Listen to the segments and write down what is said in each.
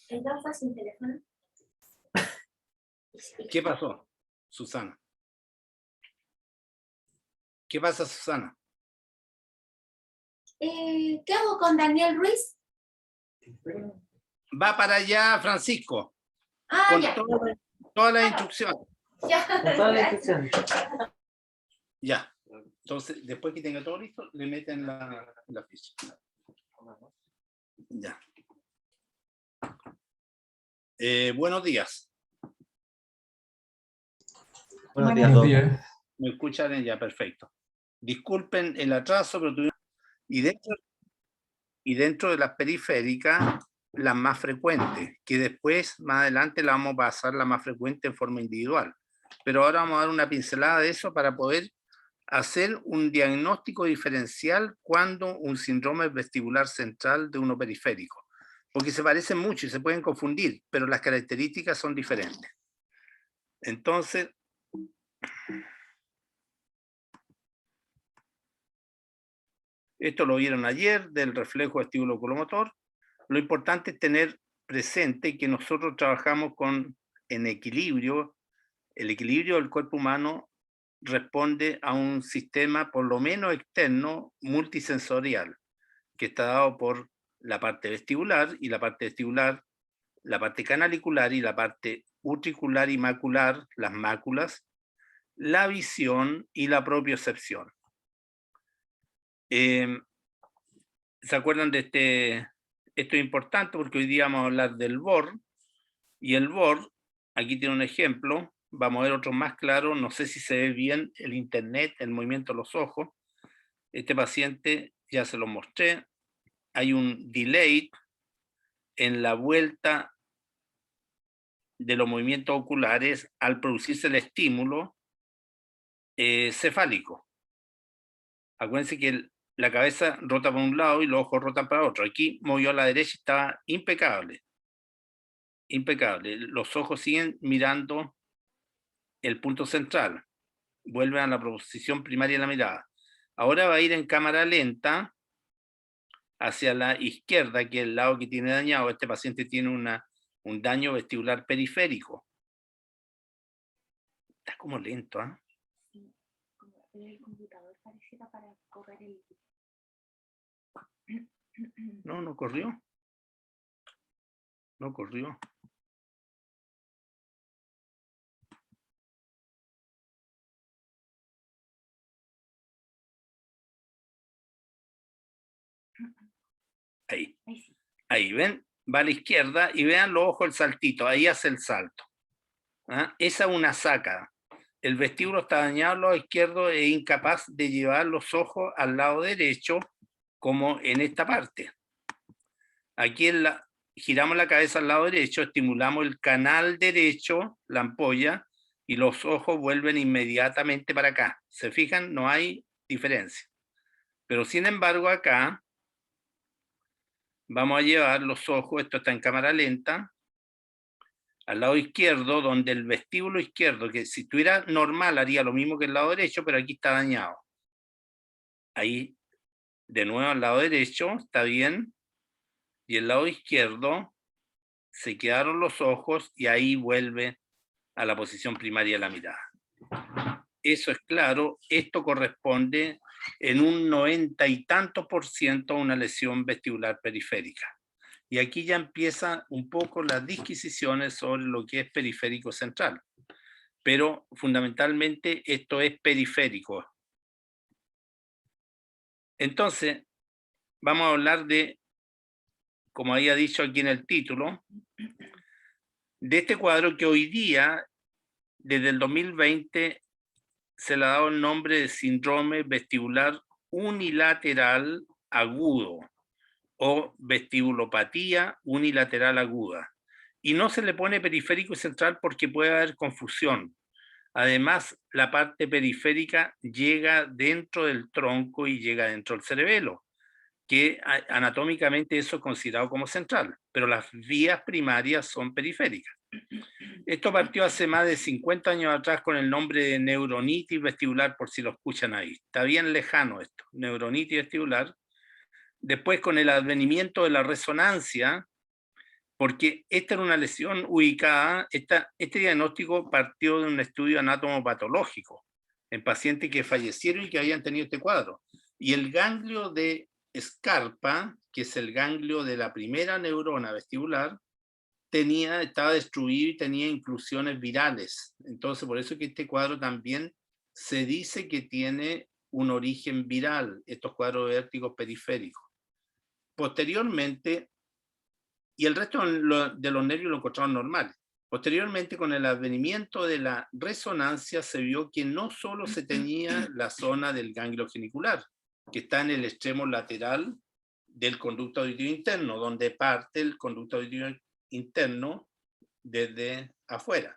¿Entonces fue sin teléfono? ¿Qué pasó, Susana? ¿Qué pasa, Susana? ¿Qué hago con Daniel Ruiz? Va para allá, Francisco, Ah, con ya. todas las instrucciones. Ya. Con todas las instrucciones. Ya. Entonces, después que tenga todo listo, le meten la ficha. Ya. Buenos días. Buenos días a todos. ¿Me escuchan? Ya, perfecto. Disculpen el atraso, pero tuvimos... Y dentro de las periféricas, las más frecuentes, que después, más adelante, la vamos a pasar la más frecuente en forma individual. Pero ahora vamos a dar una pincelada de eso para poder hacer un diagnóstico diferencial cuando un síndrome vestibular central de uno periférico. Porque se parecen mucho y se pueden confundir, pero las características son diferentes. Entonces, esto lo vieron ayer del reflejo vestíbulo-oculomotor. Lo importante es tener presente que nosotros trabajamos en equilibrio. El equilibrio del cuerpo humano responde a un sistema, por lo menos externo, multisensorial, que está dado por la parte vestibular, y la parte vestibular, la parte canalicular y la parte utricular y macular, las máculas, la visión y la propiocepción. ¿Se acuerdan de este? Esto es importante porque hoy día vamos a hablar del BOR, y el BOR, aquí tiene un ejemplo, vamos a ver otro más claro, no sé si se ve bien el internet, el movimiento de los ojos. Este paciente ya se lo mostré, hay un delay en la vuelta de los movimientos oculares al producirse el estímulo cefálico. Acuérdense que la cabeza rota para un lado y los ojos rotan para otro. Aquí movió a la derecha y está impecable. Impecable. Los ojos siguen mirando el punto central. Vuelven a la posición primaria de la mirada. Ahora va a ir en cámara lenta hacia la izquierda, que es el lado que tiene dañado. Este paciente tiene un daño vestibular periférico. Está como lento, ¿ah? Sí, como el computador pareciera para correr el... No, no corrió. No corrió. Ahí. Ahí, ¿ven? Va a la izquierda y vean los ojos, el saltito. Ahí hace el salto. ¿Ah? Esa es una sácada. El vestíbulo está dañado al lado izquierdo e incapaz de llevar los ojos al lado derecho, como en esta parte. Aquí giramos la cabeza al lado derecho, estimulamos el canal derecho, la ampolla, y los ojos vuelven inmediatamente para acá. ¿Se fijan? No hay diferencia. Pero sin embargo acá vamos a llevar los ojos, esto está en cámara lenta, al lado izquierdo, donde el vestíbulo izquierdo, que si estuviera normal haría lo mismo que el lado derecho, pero aquí está dañado. Ahí, de nuevo al lado derecho, está bien, y el lado izquierdo se quedaron los ojos y ahí vuelve a la posición primaria de la mirada. Eso es claro, esto corresponde en un 90 y tantos % a una lesión vestibular periférica. Y aquí ya empiezan un poco las disquisiciones sobre lo que es periférico central. Pero fundamentalmente esto es periférico. Entonces, vamos a hablar de, como había dicho aquí en el título, de este cuadro que hoy día, desde el 2020, se le ha dado el nombre de síndrome vestibular unilateral agudo o vestibulopatía unilateral aguda. Y no se le pone periférico central porque puede haber confusión. Además, la parte periférica llega dentro del tronco y llega dentro del cerebelo, que anatómicamente eso es considerado como central, pero las vías primarias son periféricas. Esto partió hace más de 50 años atrás con el nombre de neuronitis vestibular, por si lo escuchan ahí. Está bien lejano esto, neuronitis vestibular. Después, con el advenimiento de la resonancia, porque esta era una lesión ubicada, este diagnóstico partió de un estudio anatomopatológico en pacientes que fallecieron y que habían tenido este cuadro. Y el ganglio de Scarpa, que es el ganglio de la primera neurona vestibular, estaba destruido y tenía inclusiones virales. Entonces, por eso que este cuadro también se dice que tiene un origen viral, estos cuadros de vértigos periféricos. Posteriormente, y el resto de los nervios lo encontraron normales. Posteriormente, con el advenimiento de la resonancia, se vio que no solo se tenía la zona del ganglio genicular, que está en el extremo lateral del conducto auditivo interno, donde parte el conducto auditivo interno desde afuera,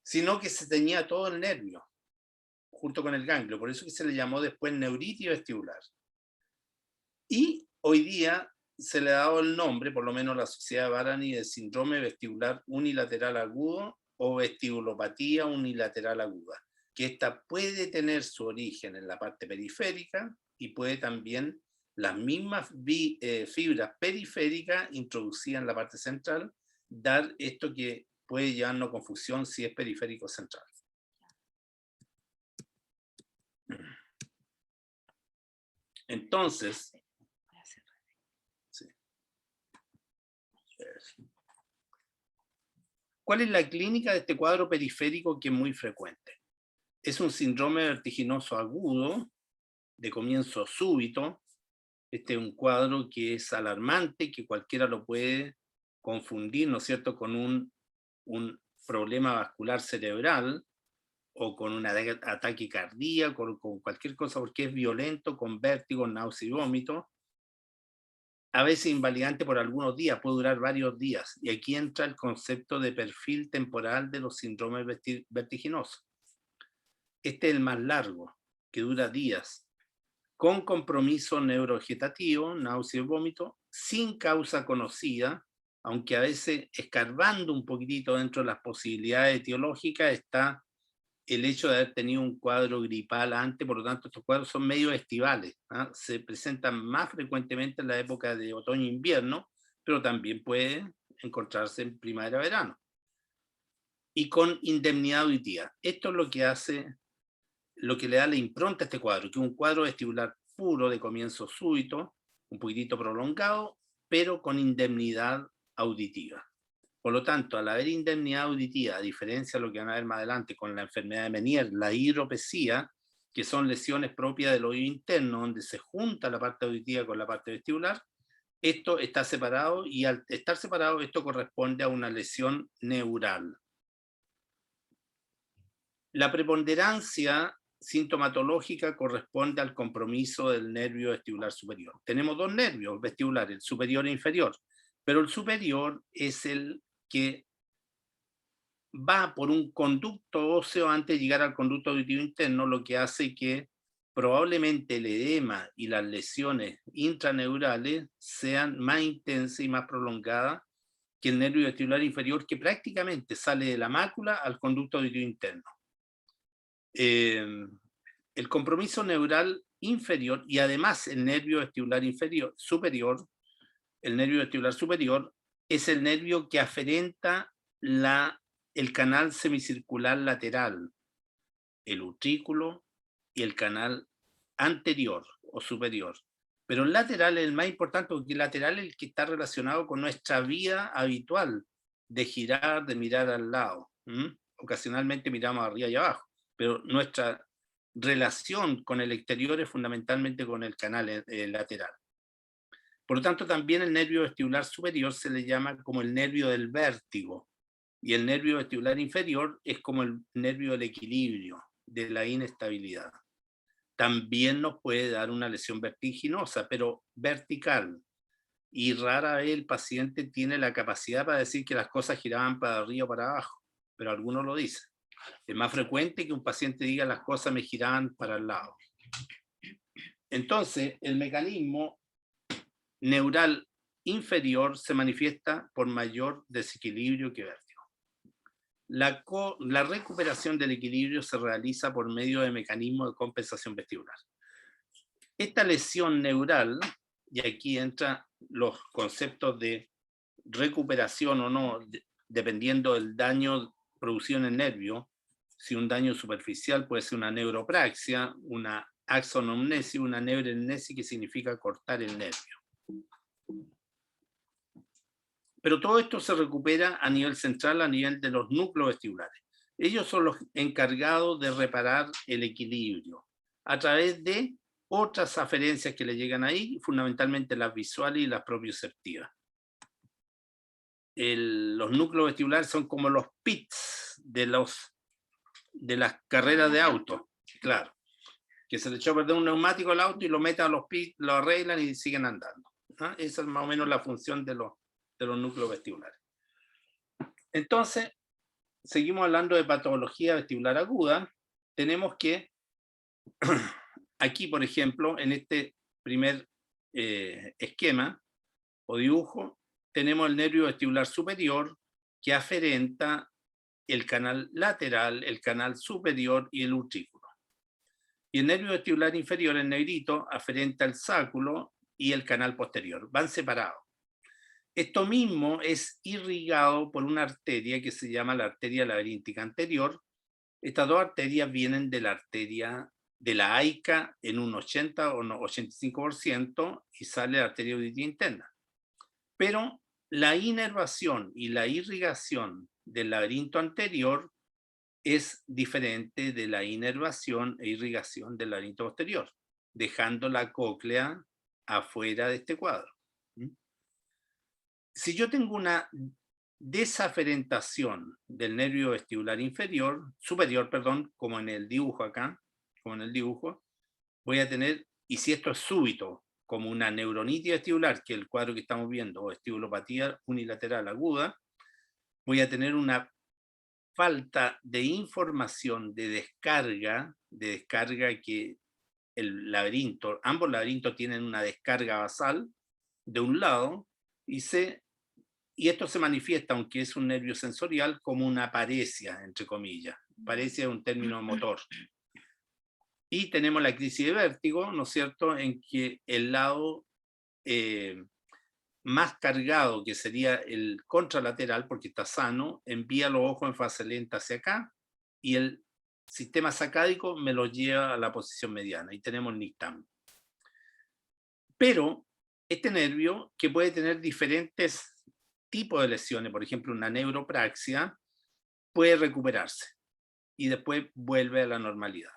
sino que se tenía todo el nervio, junto con el ganglio, por eso que se le llamó después neuritis vestibular. Y hoy día se le ha dado el nombre, por lo menos la Sociedad Barani, de síndrome vestibular unilateral agudo o vestibulopatía unilateral aguda, que esta puede tener su origen en la parte periférica y puede también las mismas fibras periféricas introducidas en la parte central, dar esto que puede llevarnos a confusión si es periférico central. Entonces, ¿cuál es la clínica de este cuadro periférico que es muy frecuente? Es un síndrome vertiginoso agudo, de comienzo súbito. Este es un cuadro que es alarmante, que cualquiera lo puede confundir, ¿no es cierto?, con un problema vascular cerebral o con un ataque cardíaco, con cualquier cosa, porque es violento, con vértigo, náusea y vómito. A veces invalidante por algunos días, puede durar varios días. Y aquí entra el concepto de perfil temporal de los síndromes vertiginosos. Este es el más largo, que dura días, con compromiso neurovegetativo, náusea y vómito, sin causa conocida, aunque a veces escarbando un poquitito dentro de las posibilidades etiológicas está el hecho de haber tenido un cuadro gripal antes, por lo tanto estos cuadros son medio estivales, ¿eh? Se presentan más frecuentemente en la época de otoño-invierno, pero también puede encontrarse en primavera-verano. Y con indemnidad auditiva. Esto es lo que hace, lo que le da la impronta a este cuadro, que es un cuadro vestibular puro de comienzo súbito, un poquitito prolongado, pero con indemnidad auditiva. Por lo tanto, al haber indemnidad auditiva, a diferencia de lo que van a ver más adelante con la enfermedad de Meniere, la hidropesía, que son lesiones propias del oído interno, donde se junta la parte auditiva con la parte vestibular, esto está separado y al estar separado esto corresponde a una lesión neural. La preponderancia sintomatológica corresponde al compromiso del nervio vestibular superior. Tenemos dos nervios vestibulares, el superior e inferior, pero el superior es el que va por un conducto óseo antes de llegar al conducto auditivo interno, lo que hace que probablemente el edema y las lesiones intraneurales sean más intensas y más prolongadas que el nervio vestibular inferior, que prácticamente sale de la mácula al conducto auditivo interno. El compromiso neural inferior y además el nervio vestibular superior, el nervio vestibular superior es el nervio que aferenta el canal semicircular lateral, el utrículo y el canal anterior o superior. Pero el lateral es el más importante porque el lateral es el que está relacionado con nuestra vida habitual de girar, de mirar al lado. Ocasionalmente miramos arriba y abajo, pero nuestra relación con el exterior es fundamentalmente con el canal lateral. Por lo tanto, también el nervio vestibular superior se le llama como el nervio del vértigo, y el nervio vestibular inferior es como el nervio del equilibrio, de la inestabilidad. También nos puede dar una lesión vertiginosa, pero vertical, y rara vez el paciente tiene la capacidad para decir que las cosas giraban para arriba o para abajo, pero algunos lo dicen. Es más frecuente que un paciente diga las cosas me giraban para el lado. Entonces, el mecanismo neural inferior se manifiesta por mayor desequilibrio que vértigo. La recuperación del equilibrio se realiza por medio de mecanismos de compensación vestibular. Esta lesión neural, y aquí entran los conceptos de recuperación o no, dependiendo del daño producido en el nervio. Si un daño superficial puede ser una neuropraxia, una axonomnesis, una neuroamnesis, que significa cortar el nervio. Pero todo esto se recupera a nivel central, a nivel de los núcleos vestibulares. Ellos son los encargados de reparar el equilibrio a través de otras aferencias que le llegan ahí, fundamentalmente las visuales y las propioceptivas. Los núcleos vestibulares son como los pits de las carreras de auto, claro, que se le echó a perder un neumático al auto y lo meten a los pits, lo arreglan y siguen andando. ¿Ah? Esa es más o menos la función de los núcleos vestibulares. Entonces, seguimos hablando de patología vestibular aguda. Tenemos que, aquí por ejemplo, en este primer esquema o dibujo, tenemos el nervio vestibular superior que aferenta el canal lateral, el canal superior y el utrículo. Y el nervio vestibular inferior, en negrito, aferenta el sáculo y el canal posterior. Van separados. Esto mismo es irrigado por una arteria que se llama la arteria laberíntica anterior. Estas dos arterias vienen de la arteria de la AICA en un 80 o 85% y sale la arteria auditiva interna. Pero la inervación y la irrigación del laberinto anterior es diferente de la inervación e irrigación del laberinto posterior, dejando la cóclea afuera de este cuadro. Si yo tengo una desaferentación del nervio vestibular superior, como en el dibujo acá, voy a tener, y si esto es súbito, como una neuronitis vestibular, que es el cuadro que estamos viendo, o vestibulopatía unilateral aguda, voy a tener una falta de información de descarga que el laberinto, ambos laberintos tienen una descarga basal de un lado, y esto se manifiesta, aunque es un nervio sensorial, como una paresia, entre comillas. Paresia es un término motor. Y tenemos la crisis de vértigo, ¿no es cierto?, en que el lado más cargado, que sería el contralateral, porque está sano, envía los ojos en fase lenta hacia acá, y el sistema sacádico me los lleva a la posición mediana, y tenemos el nictam. Pero este nervio, que puede tener diferentes tipos de lesiones, por ejemplo una neuropraxia, puede recuperarse, y después vuelve a la normalidad.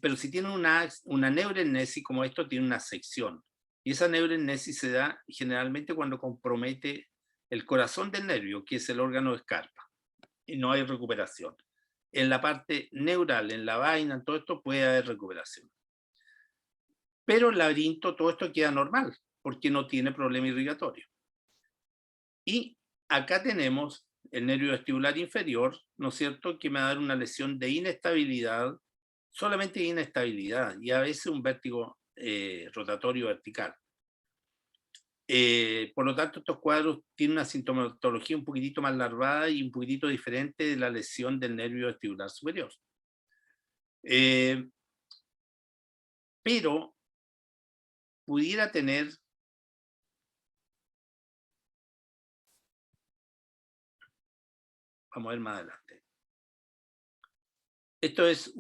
Pero si tiene una neuroamnesis como esto, tiene una sección. Y esa neuroamnesis se da generalmente cuando compromete el corazón del nervio, que es el órgano de Scarpa, y no hay recuperación. En la parte neural, en la vaina, en todo esto puede haber recuperación. Pero el laberinto, todo esto queda normal, porque no tiene problema irrigatorio. Y acá tenemos el nervio vestibular inferior, ¿no es cierto?, que me va a dar una lesión de inestabilidad, solamente inestabilidad, y a veces un vértigo rotatorio vertical. Por lo tanto, estos cuadros tienen una sintomatología un poquitito más larvada y un poquitito diferente de la lesión del nervio vestibular superior. Pero pudiera tener vamos a ver más adelante. Esto es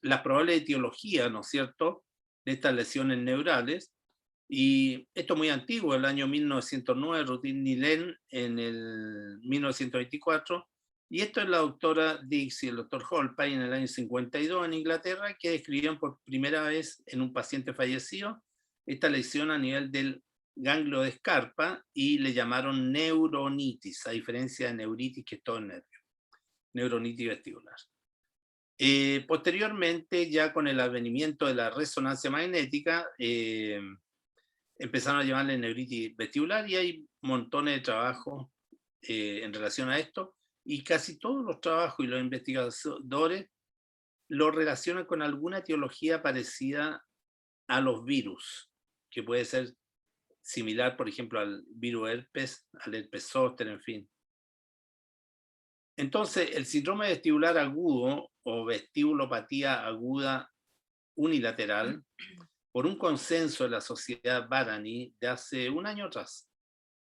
la probable etiología, ¿no es cierto?, de estas lesiones neurales. Y esto es muy antiguo, el año 1909, Rutin Nilen en el 1924, y esto es la doctora Dix y el doctor Holpay en el año 52 en Inglaterra, que describieron por primera vez en un paciente fallecido esta lesión a nivel del ganglio de Scarpa y le llamaron neuronitis, a diferencia de neuritis, que es todo el nervio, neuronitis vestibular. Posteriormente, ya con el advenimiento de la resonancia magnética, empezaron a llamarle neuritis vestibular, y hay montones de trabajos en relación a esto, y casi todos los trabajos y los investigadores lo relacionan con alguna etiología parecida a los virus, que puede ser similar, por ejemplo, al virus herpes, al herpes zóster, en fin. Entonces, el síndrome vestibular agudo o vestibulopatía aguda unilateral, por un consenso de la sociedad Barani de hace un año atrás,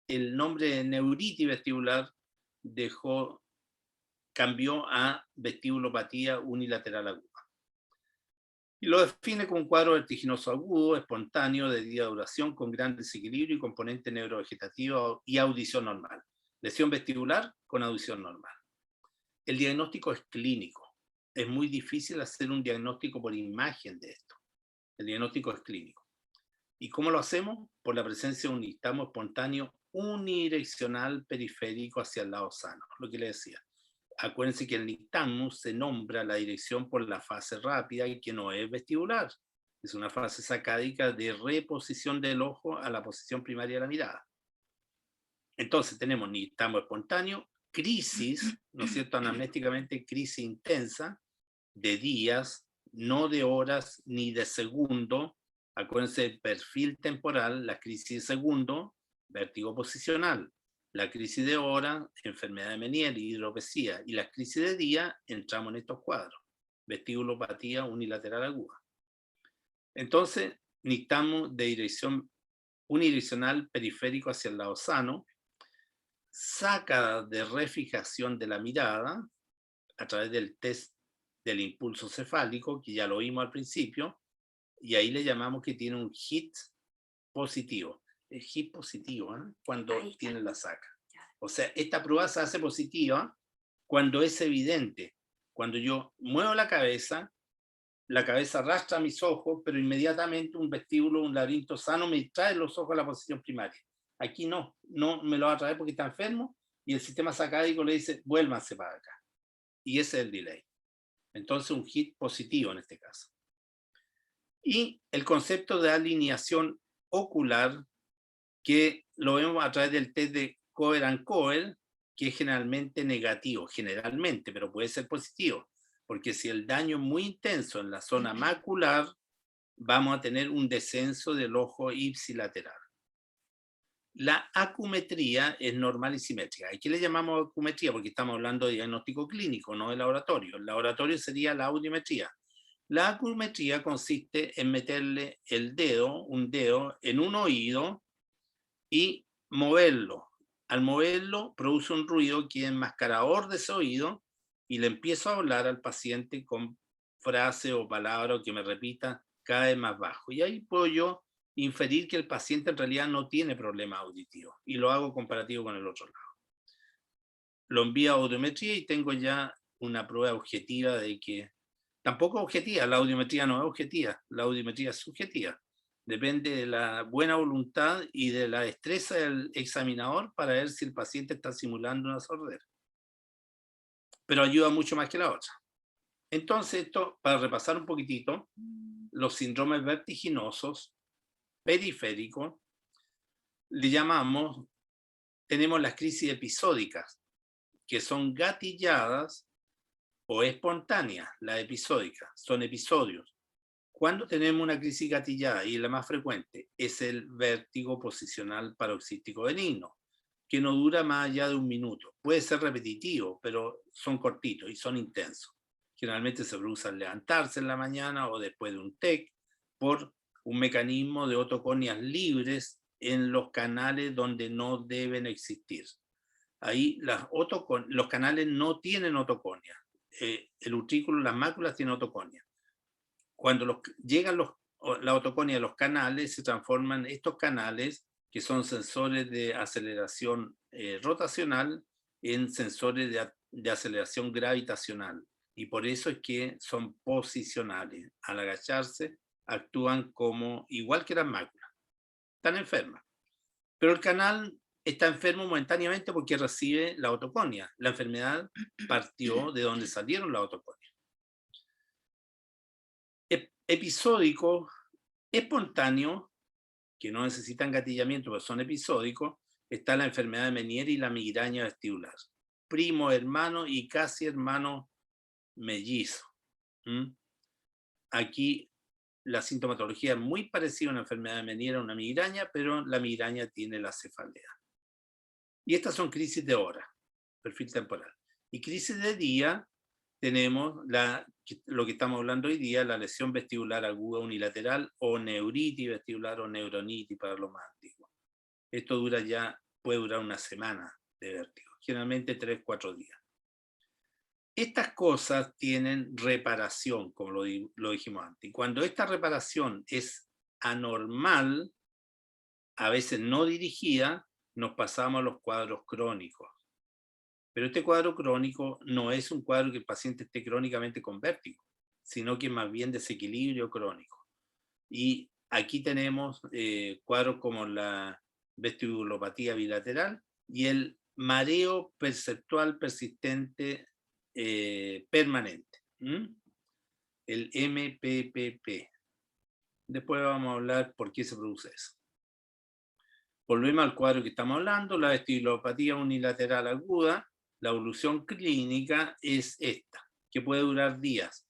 el nombre de neuritis vestibular cambió a vestibulopatía unilateral aguda. Y lo define como un cuadro vertiginoso agudo, espontáneo, de día duración, con gran desequilibrio y componente neurovegetativo y audición normal. Lesión vestibular con audición normal. El diagnóstico es clínico. Es muy difícil hacer un diagnóstico por imagen de esto. El diagnóstico es clínico. ¿Y cómo lo hacemos? Por la presencia de un nistagmo espontáneo unidireccional periférico hacia el lado sano, lo que le decía. Acuérdense que el nistagmo se nombra la dirección por la fase rápida y que no es vestibular. Es una fase sacádica de reposición del ojo a la posición primaria de la mirada. Entonces tenemos nistagmo espontáneo, crisis, ¿no es cierto?, anamnésticamente crisis intensa, de días, no de horas ni de segundo. Acuérdense del perfil temporal, la crisis de segundo, vértigo posicional. La crisis de hora, enfermedad de Meniere, hidropesía. Y la crisis de día, entramos en estos cuadros. Vestibulopatía unilateral aguda. Entonces, nistagmo de dirección unidireccional periférico hacia el lado sano, saca de refijación de la mirada a través del test del impulso cefálico, que ya lo vimos al principio, y ahí le llamamos que tiene un hit positivo. El hit positivo, ¿eh? Cuando tiene la saca. O sea, esta prueba se hace positiva cuando es evidente. Cuando yo muevo la cabeza arrastra mis ojos, pero inmediatamente un vestíbulo, un laberinto sano me trae los ojos a la posición primaria. Aquí no me lo va a traer porque está enfermo y el sistema sacádico le dice, vuélvanse para acá. Y ese es el delay. Entonces un hit positivo en este caso. Y el concepto de alineación ocular, que lo vemos a través del test de Coher-Coher, que es generalmente negativo, generalmente, pero puede ser positivo, porque si el daño es muy intenso en la zona macular, vamos a tener un descenso del ojo ipsilateral. La acumetría es normal y simétrica. ¿Y qué le llamamos acumetría? Porque estamos hablando de diagnóstico clínico, no de laboratorio. El laboratorio sería la audiometría. La acumetría consiste en meterle un dedo en un oído y moverlo. Al moverlo produce un ruido que es enmascarador de ese oído y le empiezo a hablar al paciente con frase o palabra que me repita cada vez más bajo. Y ahí puedo yo inferir que el paciente en realidad no tiene problema auditivo y lo hago comparativo con el otro lado. Lo envío a audiometría y tengo ya una prueba objetiva de que tampoco objetiva, la audiometría no es objetiva, la audiometría es subjetiva. Depende de la buena voluntad y de la destreza del examinador para ver si el paciente está simulando una sordera. Pero ayuda mucho más que la otra. Entonces, esto, para repasar un poquitito, los síndromes vertiginosos periféricos, le llamamos, tenemos las crisis episódicas, que son gatilladas o espontáneas, las episódicas, son episodios. Cuando tenemos una crisis gatillada, y la más frecuente, es el vértigo posicional paroxístico benigno, que no dura más allá de un minuto. Puede ser repetitivo, pero son cortitos y son intensos. Generalmente se produce al levantarse en la mañana o después de un TEC, por un mecanismo de otoconias libres en los canales donde no deben existir. Ahí los canales no tienen otoconia. El utrículo, las máculas tienen otoconia. Cuando llegan la otoconia a los canales, se transforman estos canales, que son sensores de aceleración rotacional, en sensores de aceleración gravitacional. Y por eso es que son posicionales. Al agacharse, actúan como, igual que las máculas. Están enfermas. Pero el canal está enfermo momentáneamente porque recibe la otoconia. La enfermedad partió de donde salieron las otoconias. Episódico, espontáneo, que no necesitan gatillamiento, pero son episódicos, está la enfermedad de Meniere y la migraña vestibular. Primo, hermano y casi hermano mellizo. Aquí la sintomatología es muy parecida a una enfermedad de Meniere, a una migraña, pero la migraña tiene la cefalea. Y estas son crisis de hora, perfil temporal. Y crisis de día, tenemos lo que estamos hablando hoy día, la lesión vestibular aguda unilateral o neuritis vestibular o neuronitis para los más antiguos. Esto dura ya puede durar una semana de vértigo, generalmente 3-4 días. Estas cosas tienen reparación, como lo dijimos antes. Y cuando esta reparación es anormal, a veces no dirigida, nos pasamos a los cuadros crónicos. Pero este cuadro crónico no es un cuadro que el paciente esté crónicamente con vértigo, sino que más bien desequilibrio crónico. Y aquí tenemos cuadros como la vestibulopatía bilateral y el mareo perceptual persistente permanente, el MPPP. Después vamos a hablar por qué se produce eso. Volvemos al cuadro que estamos hablando, la vestibulopatía unilateral aguda. La evolución clínica es esta, que puede durar días,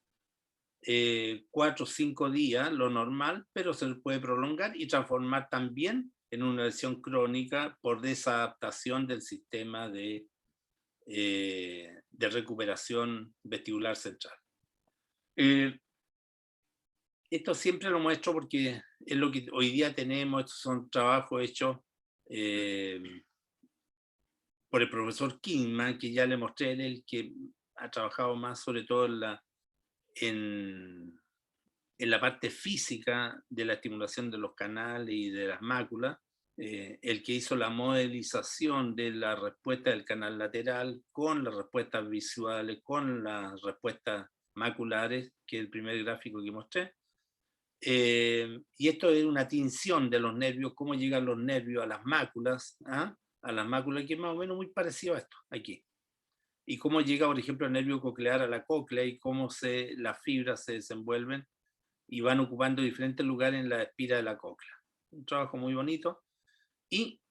4 o 5 días, lo normal, pero se puede prolongar y transformar también en una lesión crónica por desadaptación del sistema de recuperación vestibular central. Esto siempre lo muestro porque es lo que hoy día tenemos. Estos son trabajos hechos por el profesor Kingman, que ya le mostré en él, que ha trabajado más sobre todo en la parte física de la estimulación de los canales y de las máculas, el que hizo la modelización de la respuesta del canal lateral con las respuestas visuales, con las respuestas maculares, que es el primer gráfico que mostré. Y esto es una tinción de los nervios, cómo llegan los nervios a las máculas, a las máculas, que es más o menos muy parecido a esto, aquí. Y cómo llega, por ejemplo, el nervio coclear a la cóclea y cómo las fibras se desenvuelven y van ocupando diferentes lugares en la espira de la cóclea. Un trabajo muy bonito. Y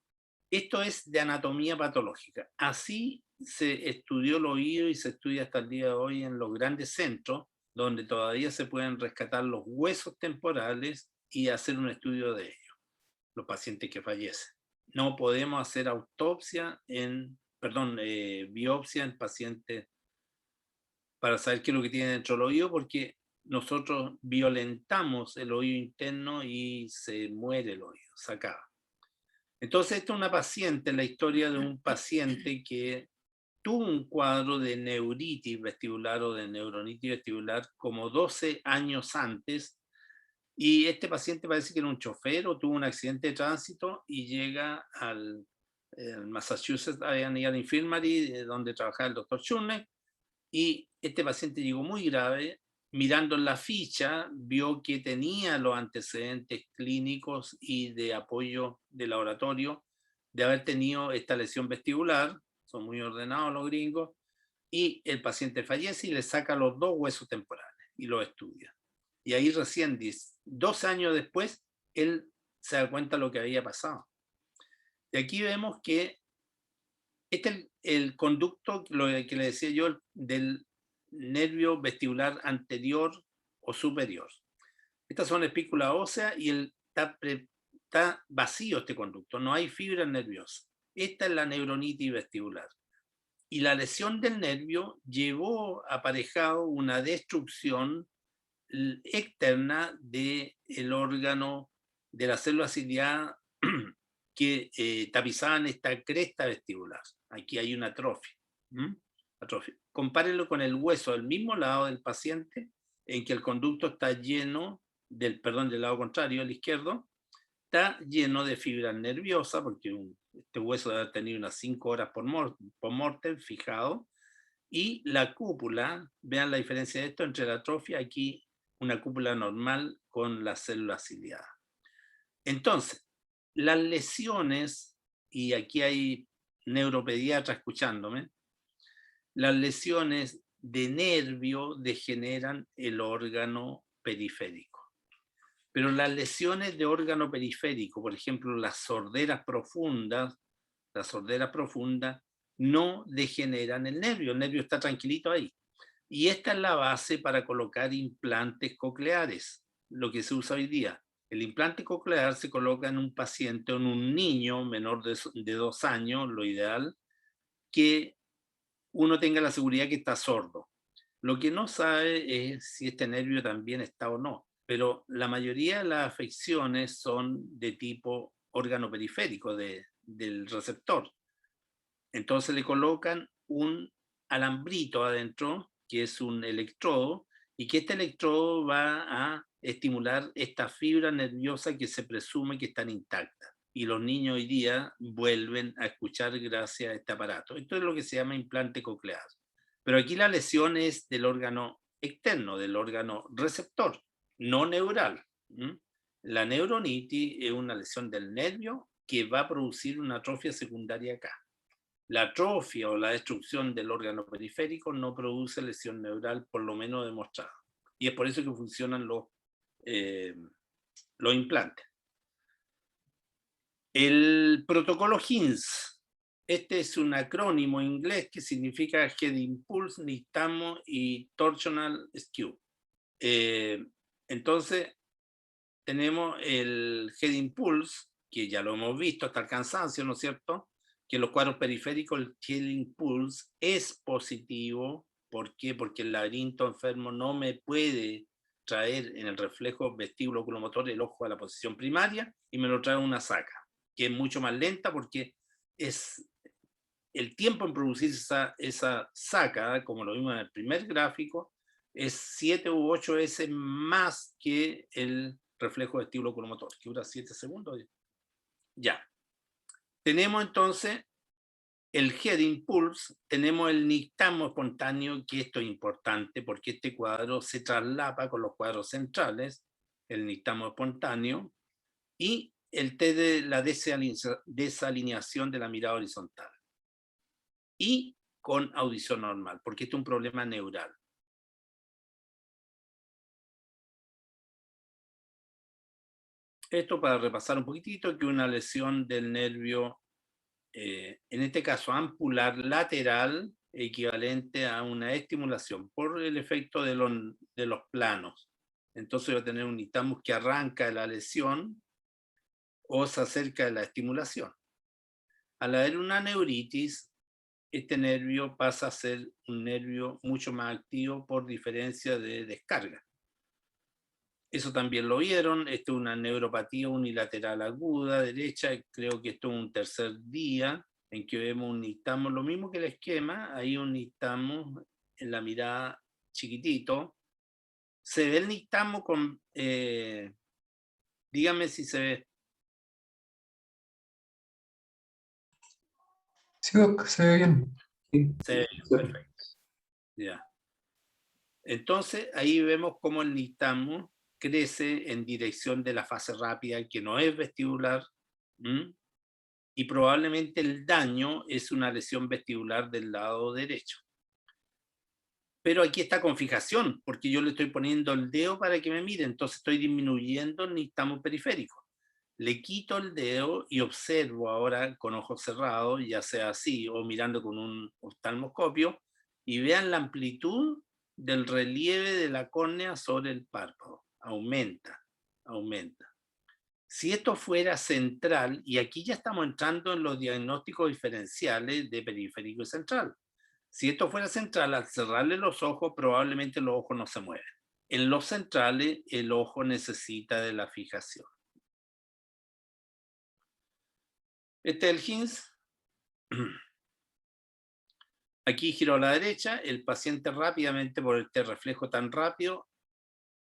esto es de anatomía patológica. Así se estudió el oído y se estudia hasta el día de hoy en los grandes centros, donde todavía se pueden rescatar los huesos temporales y hacer un estudio de ellos, los pacientes que fallecen. No podemos hacer biopsia en pacientes para saber qué es lo que tiene dentro del oído, porque nosotros violentamos el oído interno y se muere el oído, se acaba. Entonces, esta es una paciente, la historia de un paciente que tuvo un cuadro de neuritis vestibular o de neuronitis vestibular como 12 años antes, y este paciente parece que era un chofer o tuvo un accidente de tránsito y llega al Massachusetts Eye Infirmary, donde trabajaba el doctor Schurner, y este paciente llegó muy grave. Mirando la ficha, vio que tenía los antecedentes clínicos y de apoyo de laboratorio de haber tenido esta lesión vestibular. Son muy ordenados los gringos. Y el paciente fallece y le saca los 2 huesos temporales y lo estudia. Y ahí recién, 2 años después, él se da cuenta de lo que había pasado. Y aquí vemos que este es el conducto, lo que le decía yo, del nervio vestibular anterior o superior. Estas son espículas óseas y está vacío este conducto, no hay fibras nerviosas. Esta es la neuronitis vestibular. Y la lesión del nervio llevó aparejado una destrucción externa del órgano de la célula ciliada que tapizaban esta cresta vestibular. Aquí hay una atrofia. Compárenlo con el hueso del mismo lado del paciente, en que el conducto está lleno del lado contrario, el izquierdo, está lleno de fibras nerviosas, porque este hueso debe tener unas 5 horas por mortem fijado, y la cúpula, vean la diferencia de esto entre la atrofia, aquí una cúpula normal con la célula ciliada. Entonces, las lesiones, y aquí hay neuropediatra escuchándome, las lesiones de nervio degeneran el órgano periférico. Pero las lesiones de órgano periférico, por ejemplo, las sorderas profundas no degeneran el nervio está tranquilito ahí. Y esta es la base para colocar implantes cocleares, lo que se usa hoy día. El implante coclear se coloca en un paciente o en un niño menor de 2 años, lo ideal, que uno tenga la seguridad que está sordo. Lo que no sabe es si este nervio también está o no, pero la mayoría de las afecciones son de tipo órgano periférico, de del receptor. Entonces le colocan un alambrito adentro, que es un electrodo, y que este electrodo va a estimular esta fibra nerviosa que se presume que están intactas. Y los niños hoy día vuelven a escuchar gracias a este aparato. Esto es lo que se llama implante coclear. Pero aquí la lesión es del órgano externo, del órgano receptor, no neural. La neuronitis es una lesión del nervio que va a producir una atrofia secundaria acá. La atrofia o la destrucción del órgano periférico no produce lesión neural, por lo menos demostrada. Y es por eso que funcionan los implantes. El protocolo HINS, este es un acrónimo inglés que significa Head Impulse, Nistagmo y Torsional Skew. Entonces, tenemos el Head Impulse, que ya lo hemos visto hasta el cansancio, ¿no es cierto? Que en los cuadros periféricos el Head Impulse es positivo. ¿Por qué? Porque el laberinto enfermo no me puede traer en el reflejo vestíbulo oculomotor el ojo a la posición primaria y me lo trae una saca, que es mucho más lenta porque es el tiempo en producir esa saca, como lo vimos en el primer gráfico, es 7 u 8 veces más que el reflejo vestíbulo oculomotor, que dura 7 segundos. Ya. Tenemos entonces el Head Impulse, tenemos el nistagmo espontáneo, que esto es importante porque este cuadro se traslapa con los cuadros centrales, el nistagmo espontáneo, y el T de la desalineación de la mirada horizontal. Y con audición normal, porque este es un problema neural. Esto para repasar un poquitito, que una lesión del nervio, en este caso ampular lateral, equivalente a una estimulación por el efecto de los planos. Entonces va a tener un nistagmus que arranca de la lesión o se acerca de la estimulación. Al haber una neuritis, este nervio pasa a ser un nervio mucho más activo por diferencia de descarga. Eso también lo vieron. Esto es una neuropatía unilateral aguda derecha. Creo que esto es un tercer día en que vemos un nistagmo, lo mismo que el esquema. Hay un nistagmo en la mirada chiquitito. Se ve el nistagmo con... dígame si se ve. Sí, Doc, se ve bien. Se ve bien, perfecto. Ya. Entonces ahí vemos cómo el nistagmo crece en dirección de la fase rápida, que no es vestibular, y probablemente el daño es una lesión vestibular del lado derecho. Pero aquí está con fijación, porque yo le estoy poniendo el dedo para que me mire, entonces estoy disminuyendo el nistagmo periférico. Le quito el dedo y observo ahora con ojos cerrados, ya sea así o mirando con un oftalmoscopio, y vean la amplitud del relieve de la córnea sobre el párpado. Aumenta, aumenta. Si esto fuera central, y aquí ya estamos entrando en los diagnósticos diferenciales de periférico y central. Si esto fuera central, al cerrarle los ojos, probablemente los ojos no se mueven. En los centrales, el ojo necesita de la fijación. Este es el HINS. Aquí giro a la derecha, el paciente rápidamente, por este reflejo tan rápido,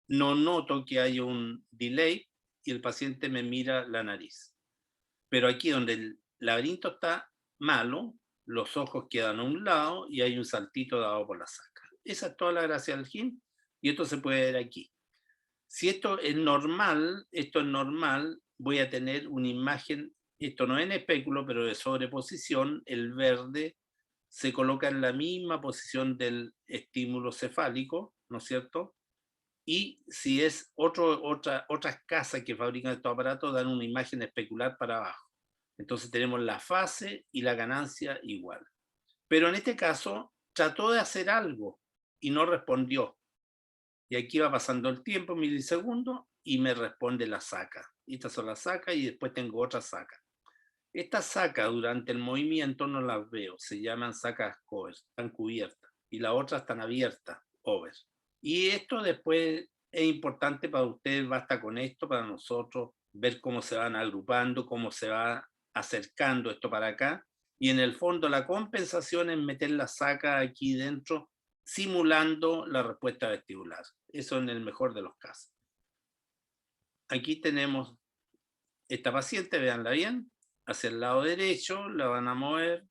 no noto que hay un delay y el paciente me mira la nariz. Pero aquí donde el laberinto está malo, los ojos quedan a un lado y hay un saltito dado por la saca. Esa es toda la gracia del HINS y esto se puede ver aquí. Si esto es normal, voy a tener una imagen, esto no es en espéculo, pero de sobreposición, el verde se coloca en la misma posición del estímulo cefálico, ¿no es cierto? Y si es otras casas que fabrican estos aparatos, dan una imagen especular para abajo. Entonces tenemos la fase y la ganancia igual. Pero en este caso, trató de hacer algo y no respondió. Y aquí va pasando el tiempo, milisegundos, y me responde la saca. Estas son las sacas y después tengo otra saca. Estas sacas durante el movimiento no las veo, se llaman sacas cover, están cubiertas. Y las otras están abiertas, over. Y esto después es importante para ustedes, basta con esto, para nosotros, ver cómo se van agrupando, cómo se va acercando esto para acá, y en el fondo la compensación es meter la saca aquí dentro, simulando la respuesta vestibular. Eso en el mejor de los casos. Aquí tenemos esta paciente, véanla bien, hacia el lado derecho, la van a mover.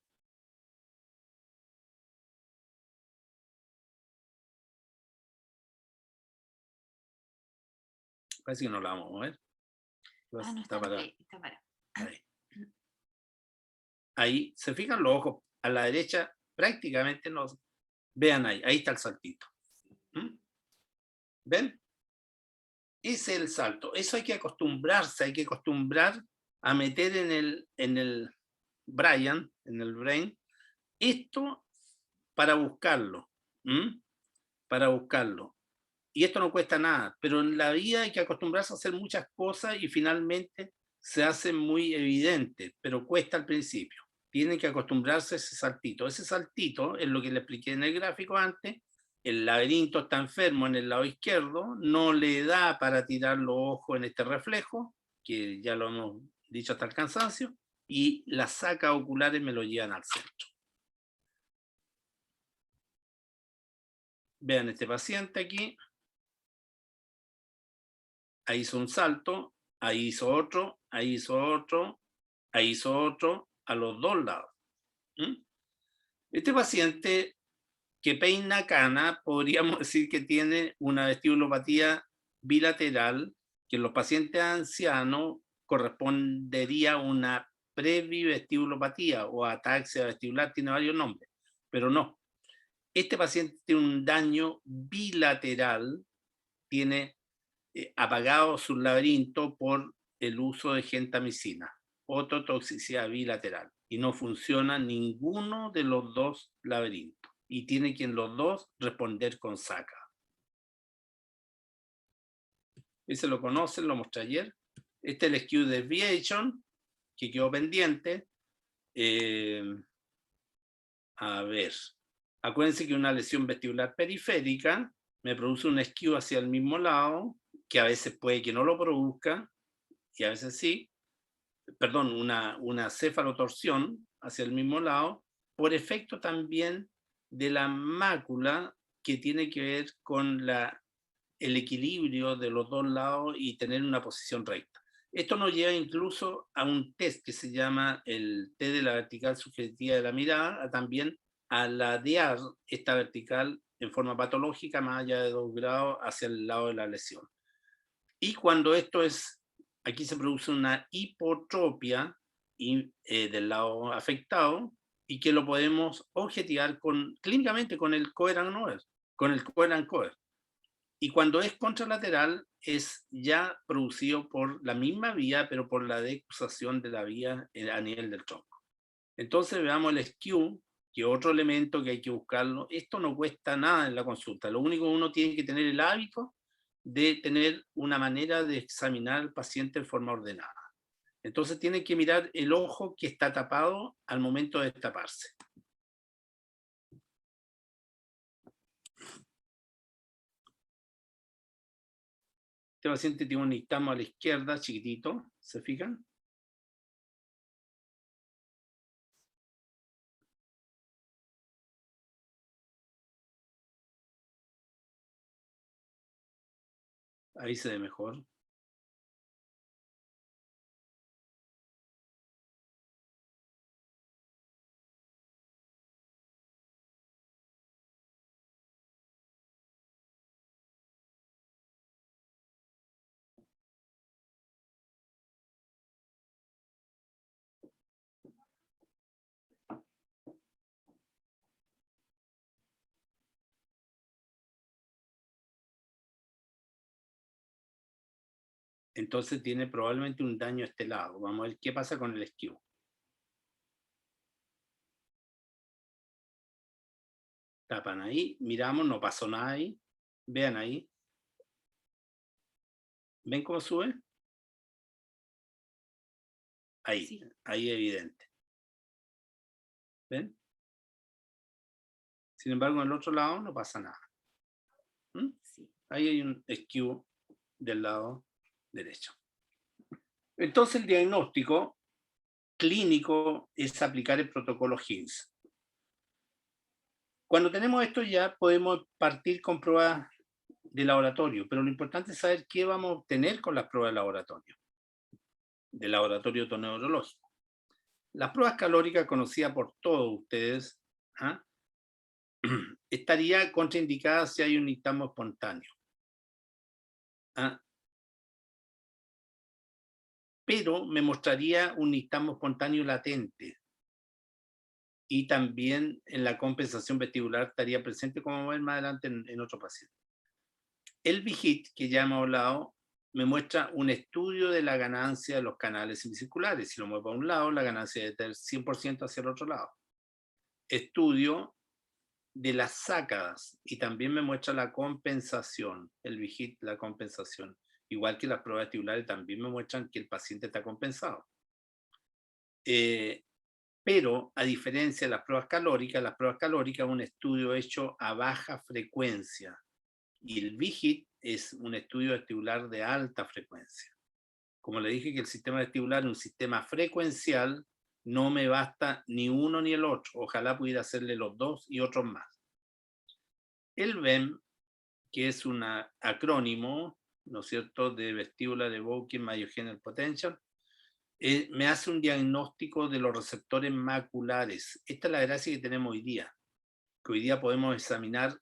Parece que no la vamos a mover. No Está está parada. está parada. Ahí. Ahí, se fijan los ojos a la derecha, prácticamente no. Vean ahí está el saltito. ¿Mm? ¿Ven? Ese es el salto. Eso hay que acostumbrarse, hay que acostumbrar a meter en el Brian, en el brain, esto para buscarlo. ¿Mm? Para buscarlo. Y esto no cuesta nada, pero en la vida hay que acostumbrarse a hacer muchas cosas y finalmente se hace muy evidente, pero cuesta al principio. Tienen que acostumbrarse a ese saltito. Ese saltito es lo que le expliqué en el gráfico antes. El laberinto está enfermo en el lado izquierdo, no le da para tirar los ojos en este reflejo, que ya lo hemos dicho hasta el cansancio, y las sacas oculares me lo llevan al centro. Vean este paciente aquí. Ahí hizo un salto, ahí hizo otro, ahí hizo otro, ahí hizo otro, a los dos lados. ¿Mm? Este paciente que peina cana, podríamos decir que tiene una vestibulopatía bilateral, que en los pacientes ancianos correspondería a una previvestibulopatía o ataxia vestibular, tiene varios nombres, pero no. Este paciente tiene un daño bilateral, tiene apagado su laberinto por el uso de gentamicina, ototoxicidad bilateral, y no funciona ninguno de los dos laberintos, y tiene que en los dos responder con saca. Ese lo conocen, lo mostré ayer. Este es el skew deviation, que quedó pendiente. A ver, acuérdense que una lesión vestibular periférica me produce un skew hacia el mismo lado, que a veces puede que no lo produzca, y a veces sí, perdón, una cefalotorsión hacia el mismo lado, por efecto también de la mácula, que tiene que ver con el equilibrio de los dos lados y tener una posición recta. Esto nos lleva incluso a un test que se llama el test de la vertical subjetiva de la mirada, también a ladear esta vertical en forma patológica más allá de 2 grados hacia el lado de la lesión. Y cuando esto es, aquí se produce una hipotropia del lado afectado, y que lo podemos objetivar clínicamente con el Cohen-Cohen, con el Cohen-Cohen. Y cuando es contralateral, es ya producido por la misma vía, pero por la decusación de la vía a nivel del tronco. Entonces veamos el skew, que es otro elemento que hay que buscarlo. Esto no cuesta nada en la consulta. Lo único que uno tiene que tener el hábito de tener una manera de examinar al paciente en forma ordenada. Entonces tiene que mirar el ojo que está tapado al momento de taparse. Este paciente tiene un nistagmo a la izquierda, chiquitito, ¿se fijan? Ahí se ve mejor. Entonces tiene probablemente un daño a este lado. Vamos a ver qué pasa con el skew. Tapan ahí, miramos, no pasó nada ahí. Vean ahí. ¿Ven cómo sube? Ahí, sí. Ahí evidente. ¿Ven? Sin embargo, en el otro lado no pasa nada. ¿Mm? Sí. Ahí hay un skew del lado derecho. Entonces el diagnóstico clínico es aplicar el protocolo HINS. Cuando tenemos esto ya podemos partir con pruebas de laboratorio, pero lo importante es saber qué vamos a obtener con las pruebas de laboratorio otoneurológico. Las pruebas calóricas conocidas por todos ustedes, ¿ah? Estaría contraindicada si hay un nistagmo espontáneo. ¿Ah? Pero me mostraría un nistagmo espontáneo latente. Y también en la compensación vestibular estaría presente, como vamos a ver más adelante en otro paciente. El VIGIT, que ya hemos hablado, me muestra un estudio de la ganancia de los canales semicirculares. Si lo muevo a un lado, la ganancia debe ser 100% hacia el otro lado. Estudio de las sácadas, y también me muestra la compensación, el VIGIT, la compensación. Igual que las pruebas vestibulares también me muestran que el paciente está compensado. Pero a diferencia de las pruebas calóricas es un estudio hecho a baja frecuencia. Y el VIGIT es un estudio vestibular de alta frecuencia. Como le dije que el sistema vestibular es un sistema frecuencial, no me basta ni uno ni el otro. Ojalá pudiera hacerle los dos y otros más. El VEM, que es un acrónimo, ¿no es cierto?, de Vestibular Evoked Myogenous Potential, me hace un diagnóstico de los receptores maculares. Esta es la gracia que tenemos hoy día, que hoy día podemos examinar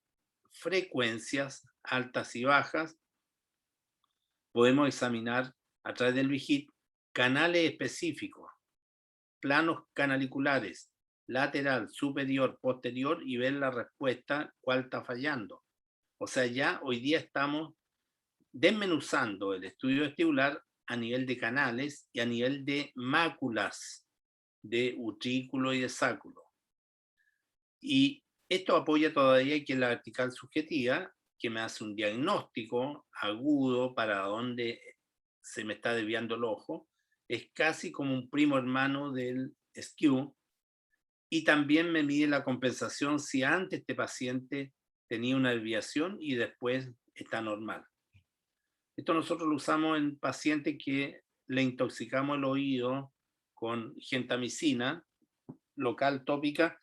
frecuencias altas y bajas, podemos examinar a través del VIGIT canales específicos, planos canaliculares, lateral, superior, posterior, y ver la respuesta, cuál está fallando. O sea, ya hoy día estamos desmenuzando el estudio vestibular a nivel de canales y a nivel de máculas, de utrículo y de sáculo. Y esto apoya todavía que la vertical subjetiva, que me hace un diagnóstico agudo para dónde se me está desviando el ojo, es casi como un primo hermano del skew, y también me mide la compensación si antes este paciente tenía una desviación y después está normal. Esto nosotros lo usamos en pacientes que le intoxicamos el oído con gentamicina local tópica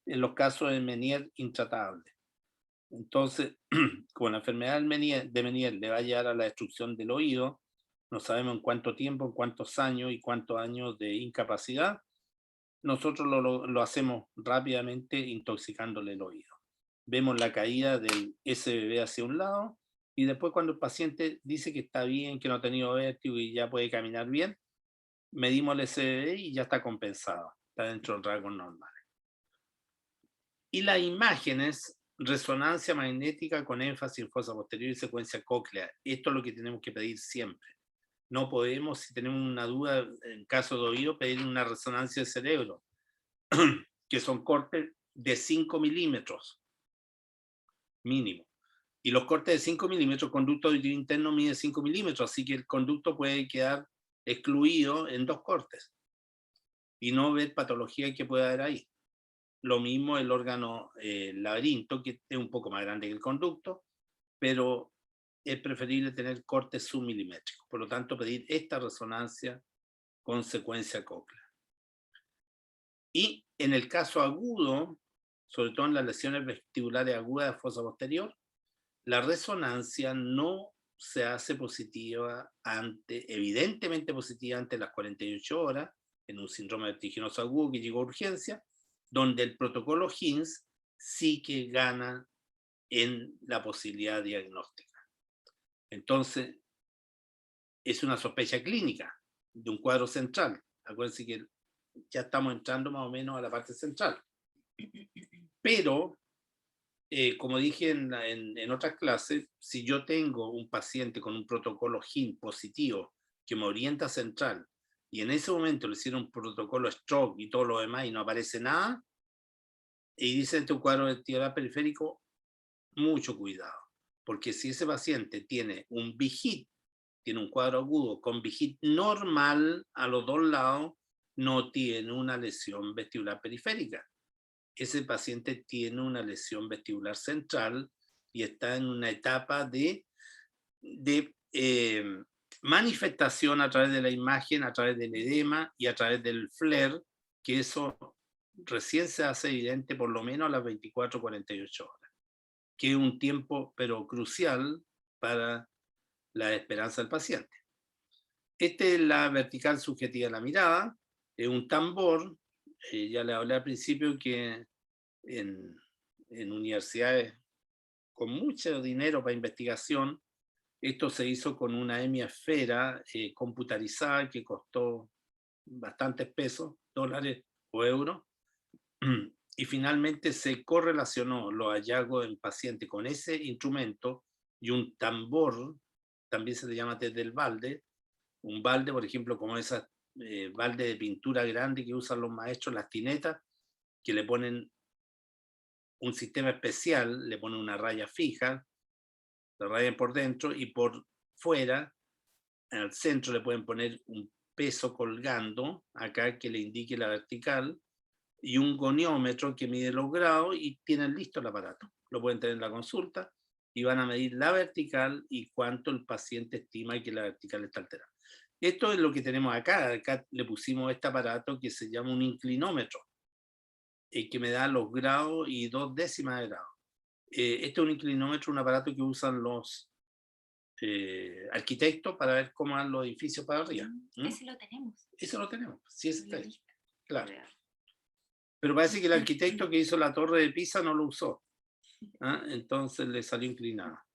en los casos de Meniere intratable. Entonces, como la enfermedad de Meniere le va a llevar a la destrucción del oído, no sabemos en cuánto tiempo, en cuántos años y cuántos años de incapacidad, nosotros lo hacemos rápidamente intoxicándole el oído. Vemos la caída del SBB hacia un lado, y después cuando el paciente dice que está bien, que no ha tenido vértigo y ya puede caminar bien, medimos el SBB y ya está compensado, está dentro del rango normal. Y las imágenes, resonancia magnética con énfasis en fosa posterior y secuencia cóclea. Esto es lo que tenemos que pedir siempre. No podemos, si tenemos una duda en caso de oído, pedir una resonancia de cerebro, que son cortes de 5 milímetros mínimo. Y los cortes de 5 milímetros, conducto auditivo interno mide 5 milímetros, así que el conducto puede quedar excluido en 2 cortes y no ver patología que pueda haber ahí. Lo mismo el órgano laberinto, que es un poco más grande que el conducto, pero es preferible tener cortes submilimétricos. Por lo tanto, pedir esta resonancia con secuencia cóclea. Y en el caso agudo, sobre todo en las lesiones vestibulares agudas de fosa posterior, la resonancia no se hace positiva evidentemente positiva ante las 48 horas, en un síndrome vertiginoso agudo que llegó a urgencia, donde el protocolo HINS sí que gana en la posibilidad diagnóstica. Entonces, es una sospecha clínica de un cuadro central. Acuérdense que ya estamos entrando más o menos a la parte central. Pero, como dije en otras clases, si yo tengo un paciente con un protocolo HINS positivo que me orienta central, y en ese momento le hicieron un protocolo stroke y todo lo demás y no aparece nada, y dice este cuadro vestibular periférico, mucho cuidado, porque si ese paciente tiene un VIGIT, tiene un cuadro agudo con VIGIT normal a los dos lados, no tiene una lesión vestibular periférica. Ese paciente tiene una lesión vestibular central y está en una etapa de manifestación a través de la imagen, a través del edema y a través del flare, que eso recién se hace evidente por lo menos a las 24-48 horas, que es un tiempo pero crucial para la esperanza del paciente. Esta es la vertical subjetiva de la mirada, es un tambor, ya le hablé al principio que en universidades con mucho dinero para investigación, esto se hizo con una hemiesfera computarizada que costó bastantes pesos, dólares o euros, y finalmente se correlacionó los hallazgos del paciente con ese instrumento y un tambor, también se le llama desde el balde, un balde, por ejemplo, como esas balde de pintura grande que usan los maestros, las tinetas, que le ponen un sistema especial, le ponen una raya fija, la rayan por dentro y por fuera, al centro le pueden poner un peso colgando, acá que le indique la vertical, y un goniómetro que mide los grados y tienen listo el aparato. Lo pueden tener en la consulta y van a medir la vertical y cuánto el paciente estima que la vertical está alterada. Esto es lo que tenemos acá. Acá le pusimos este aparato que se llama un inclinómetro, que me da los grados y 2 décimas de grado. Este es un inclinómetro, un aparato que usan los arquitectos para ver cómo van los edificios para arriba. Ese lo tenemos. Eso lo tenemos, sí, ese está ahí. Lista. Claro. Pero parece que el arquitecto que hizo la torre de Pisa no lo usó. Entonces le salió inclinada.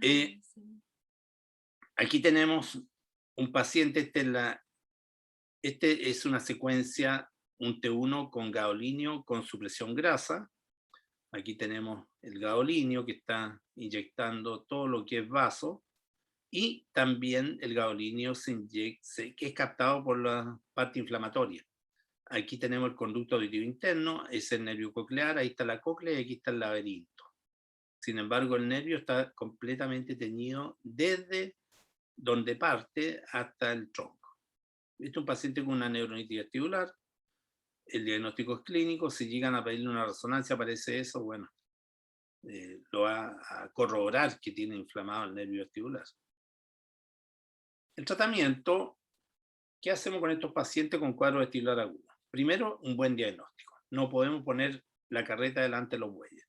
Sí. Aquí tenemos un paciente, este es una secuencia, un T1 con gadolinio con supresión grasa. Aquí tenemos el gadolinio que está inyectando todo lo que es vaso, y también el gadolinio que es captado por la parte inflamatoria. Aquí tenemos el conducto auditivo interno, es el nervio coclear, ahí está la cóclea y aquí está el laberinto. Sin embargo, el nervio está completamente teñido desde donde parte hasta el tronco. Este es un paciente con una neuronitis vestibular. El diagnóstico es clínico. Si llegan a pedirle una resonancia, aparece eso, bueno, lo va a corroborar que tiene inflamado el nervio vestibular. El tratamiento, ¿qué hacemos con estos pacientes con cuadro vestibular agudo? Primero, un buen diagnóstico. No podemos poner la carreta delante de los bueyes.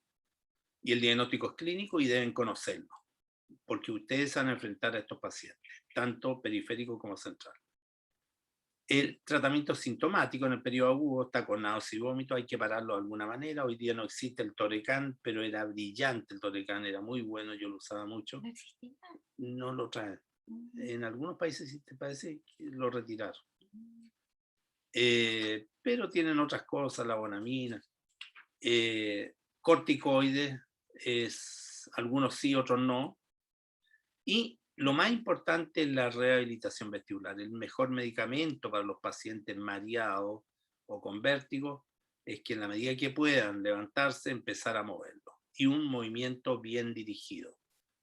Y el diagnóstico es clínico y deben conocerlo, porque ustedes van a enfrentar a estos pacientes, tanto periférico como central. El tratamiento sintomático en el periodo agudo está con náuseas y vómitos, hay que pararlo de alguna manera. Hoy día no existe el Torecan, pero era brillante el Torecan, era muy bueno, yo lo usaba mucho. ¿No existía? No lo traen. En algunos países sí te parece que lo retiraron. Pero tienen otras cosas, la bonamina. Corticoides, algunos sí, otros no. Y lo más importante es la rehabilitación vestibular. El mejor medicamento para los pacientes mareados o con vértigo es que en la medida que puedan levantarse, empezar a moverlo. Y un movimiento bien dirigido.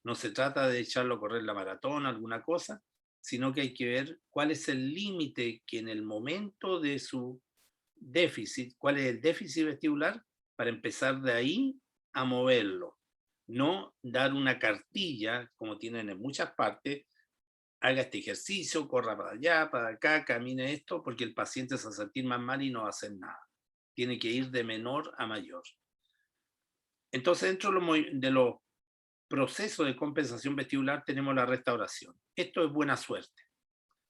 No se trata de echarlo a correr la maratón, alguna cosa, sino que hay que ver cuál es el límite que en el momento de su déficit, cuál es el déficit vestibular, para empezar de ahí a moverlo. No dar una cartilla, como tienen en muchas partes, haga este ejercicio, corra para allá, para acá, camine esto, porque el paciente se va a sentir más mal y no va a hacer nada. Tiene que ir de menor a mayor. Entonces, dentro de los procesos de compensación vestibular tenemos la restauración. Esto es buena suerte.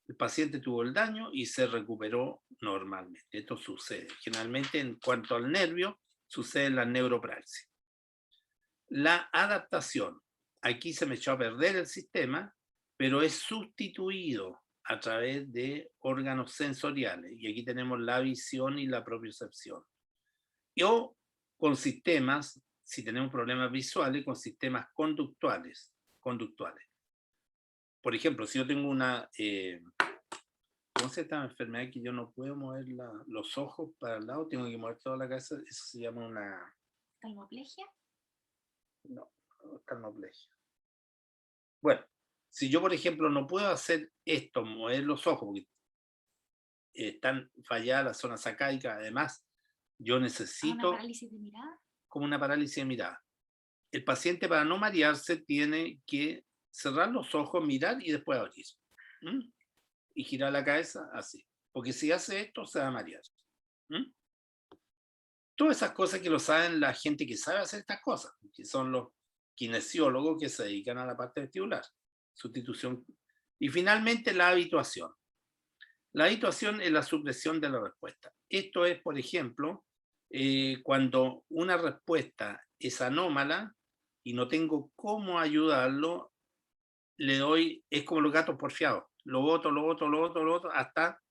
El paciente tuvo el daño y se recuperó normalmente. Esto sucede. Generalmente, en cuanto al nervio, sucede en la neuropraxis. La adaptación. Aquí se me echó a perder el sistema, pero es sustituido a través de órganos sensoriales. Y aquí tenemos la visión y la propiocepción. O con sistemas, si tenemos problemas visuales, con sistemas conductuales. Por ejemplo, si yo tengo una... ¿cómo se llama esta enfermedad que yo no puedo mover los ojos para el lado? Tengo que mover toda la cabeza. Eso se llama una... ¿Talmoplegia? No, talmoplegia. Bueno, si yo, por ejemplo, no puedo hacer esto, mover los ojos, porque están falladas las zonas sacáicas, además, yo necesito... ¿Una parálisis de mirada? Como una parálisis de mirada. El paciente, para no marearse, tiene que cerrar los ojos, mirar y después abrir. ¿Mm? Y girar la cabeza así. Porque si hace esto, se va a marear. ¿Mm? Todas esas cosas que lo saben la gente que sabe hacer estas cosas, que son los kinesiólogos que se dedican a la parte vestibular. Sustitución. Y finalmente la habituación. La habituación es la supresión de la respuesta. Esto es, por ejemplo, cuando una respuesta es anómala y no tengo cómo ayudarlo, le doy, es como los gatos porfiados, lo boto, hasta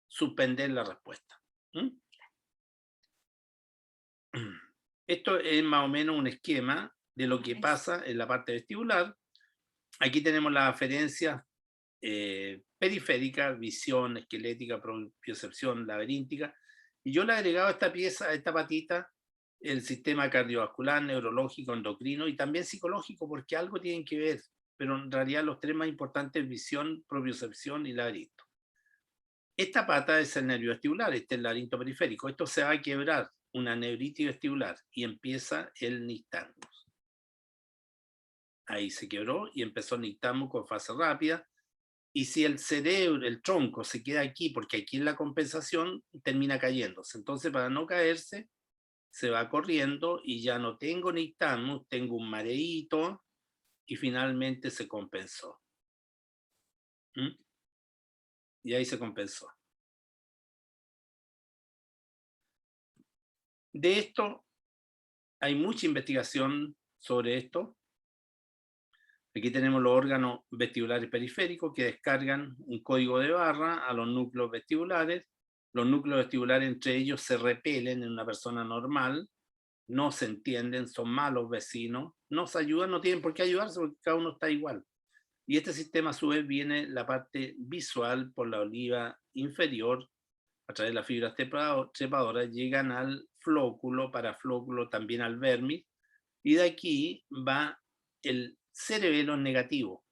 suspender la respuesta. ¿Mm? Esto es más o menos un esquema de lo que pasa en la parte vestibular. Aquí tenemos las aferencias periférica, visión, esquelética, propiocepción, laberíntica, y yo le he agregado a esta pieza, a esta patita, el sistema cardiovascular, neurológico, endocrino y también psicológico, porque algo tienen que ver, pero en realidad los tres más importantes, visión, propiocepción y laberinto. Esta pata es el nervio vestibular, este es el laberinto periférico. Esto se va a quebrar, una neuritis vestibular, y empieza el nistagmus. Ahí se quebró y empezó el nistagmus con fase rápida. Y si el cerebro, el tronco, se queda aquí, porque aquí en la compensación termina cayéndose. Entonces, para no caerse, se va corriendo y ya no tengo nistagmus, tengo un mareíto y finalmente se compensó. ¿Mm? Y ahí se compensó. De esto, hay mucha investigación sobre esto. Aquí tenemos los órganos vestibulares periféricos que descargan un código de barra a los núcleos vestibulares. Los núcleos vestibulares entre ellos se repelen en una persona normal, no se entienden, son malos vecinos, no se ayudan, no tienen por qué ayudarse porque cada uno está igual. Y este sistema a su vez viene la parte visual por la oliva inferior, a través de las fibras trepadoras, llegan al flóculo, paraflóculo, también al vermis, y de aquí va el cerebelo negativo.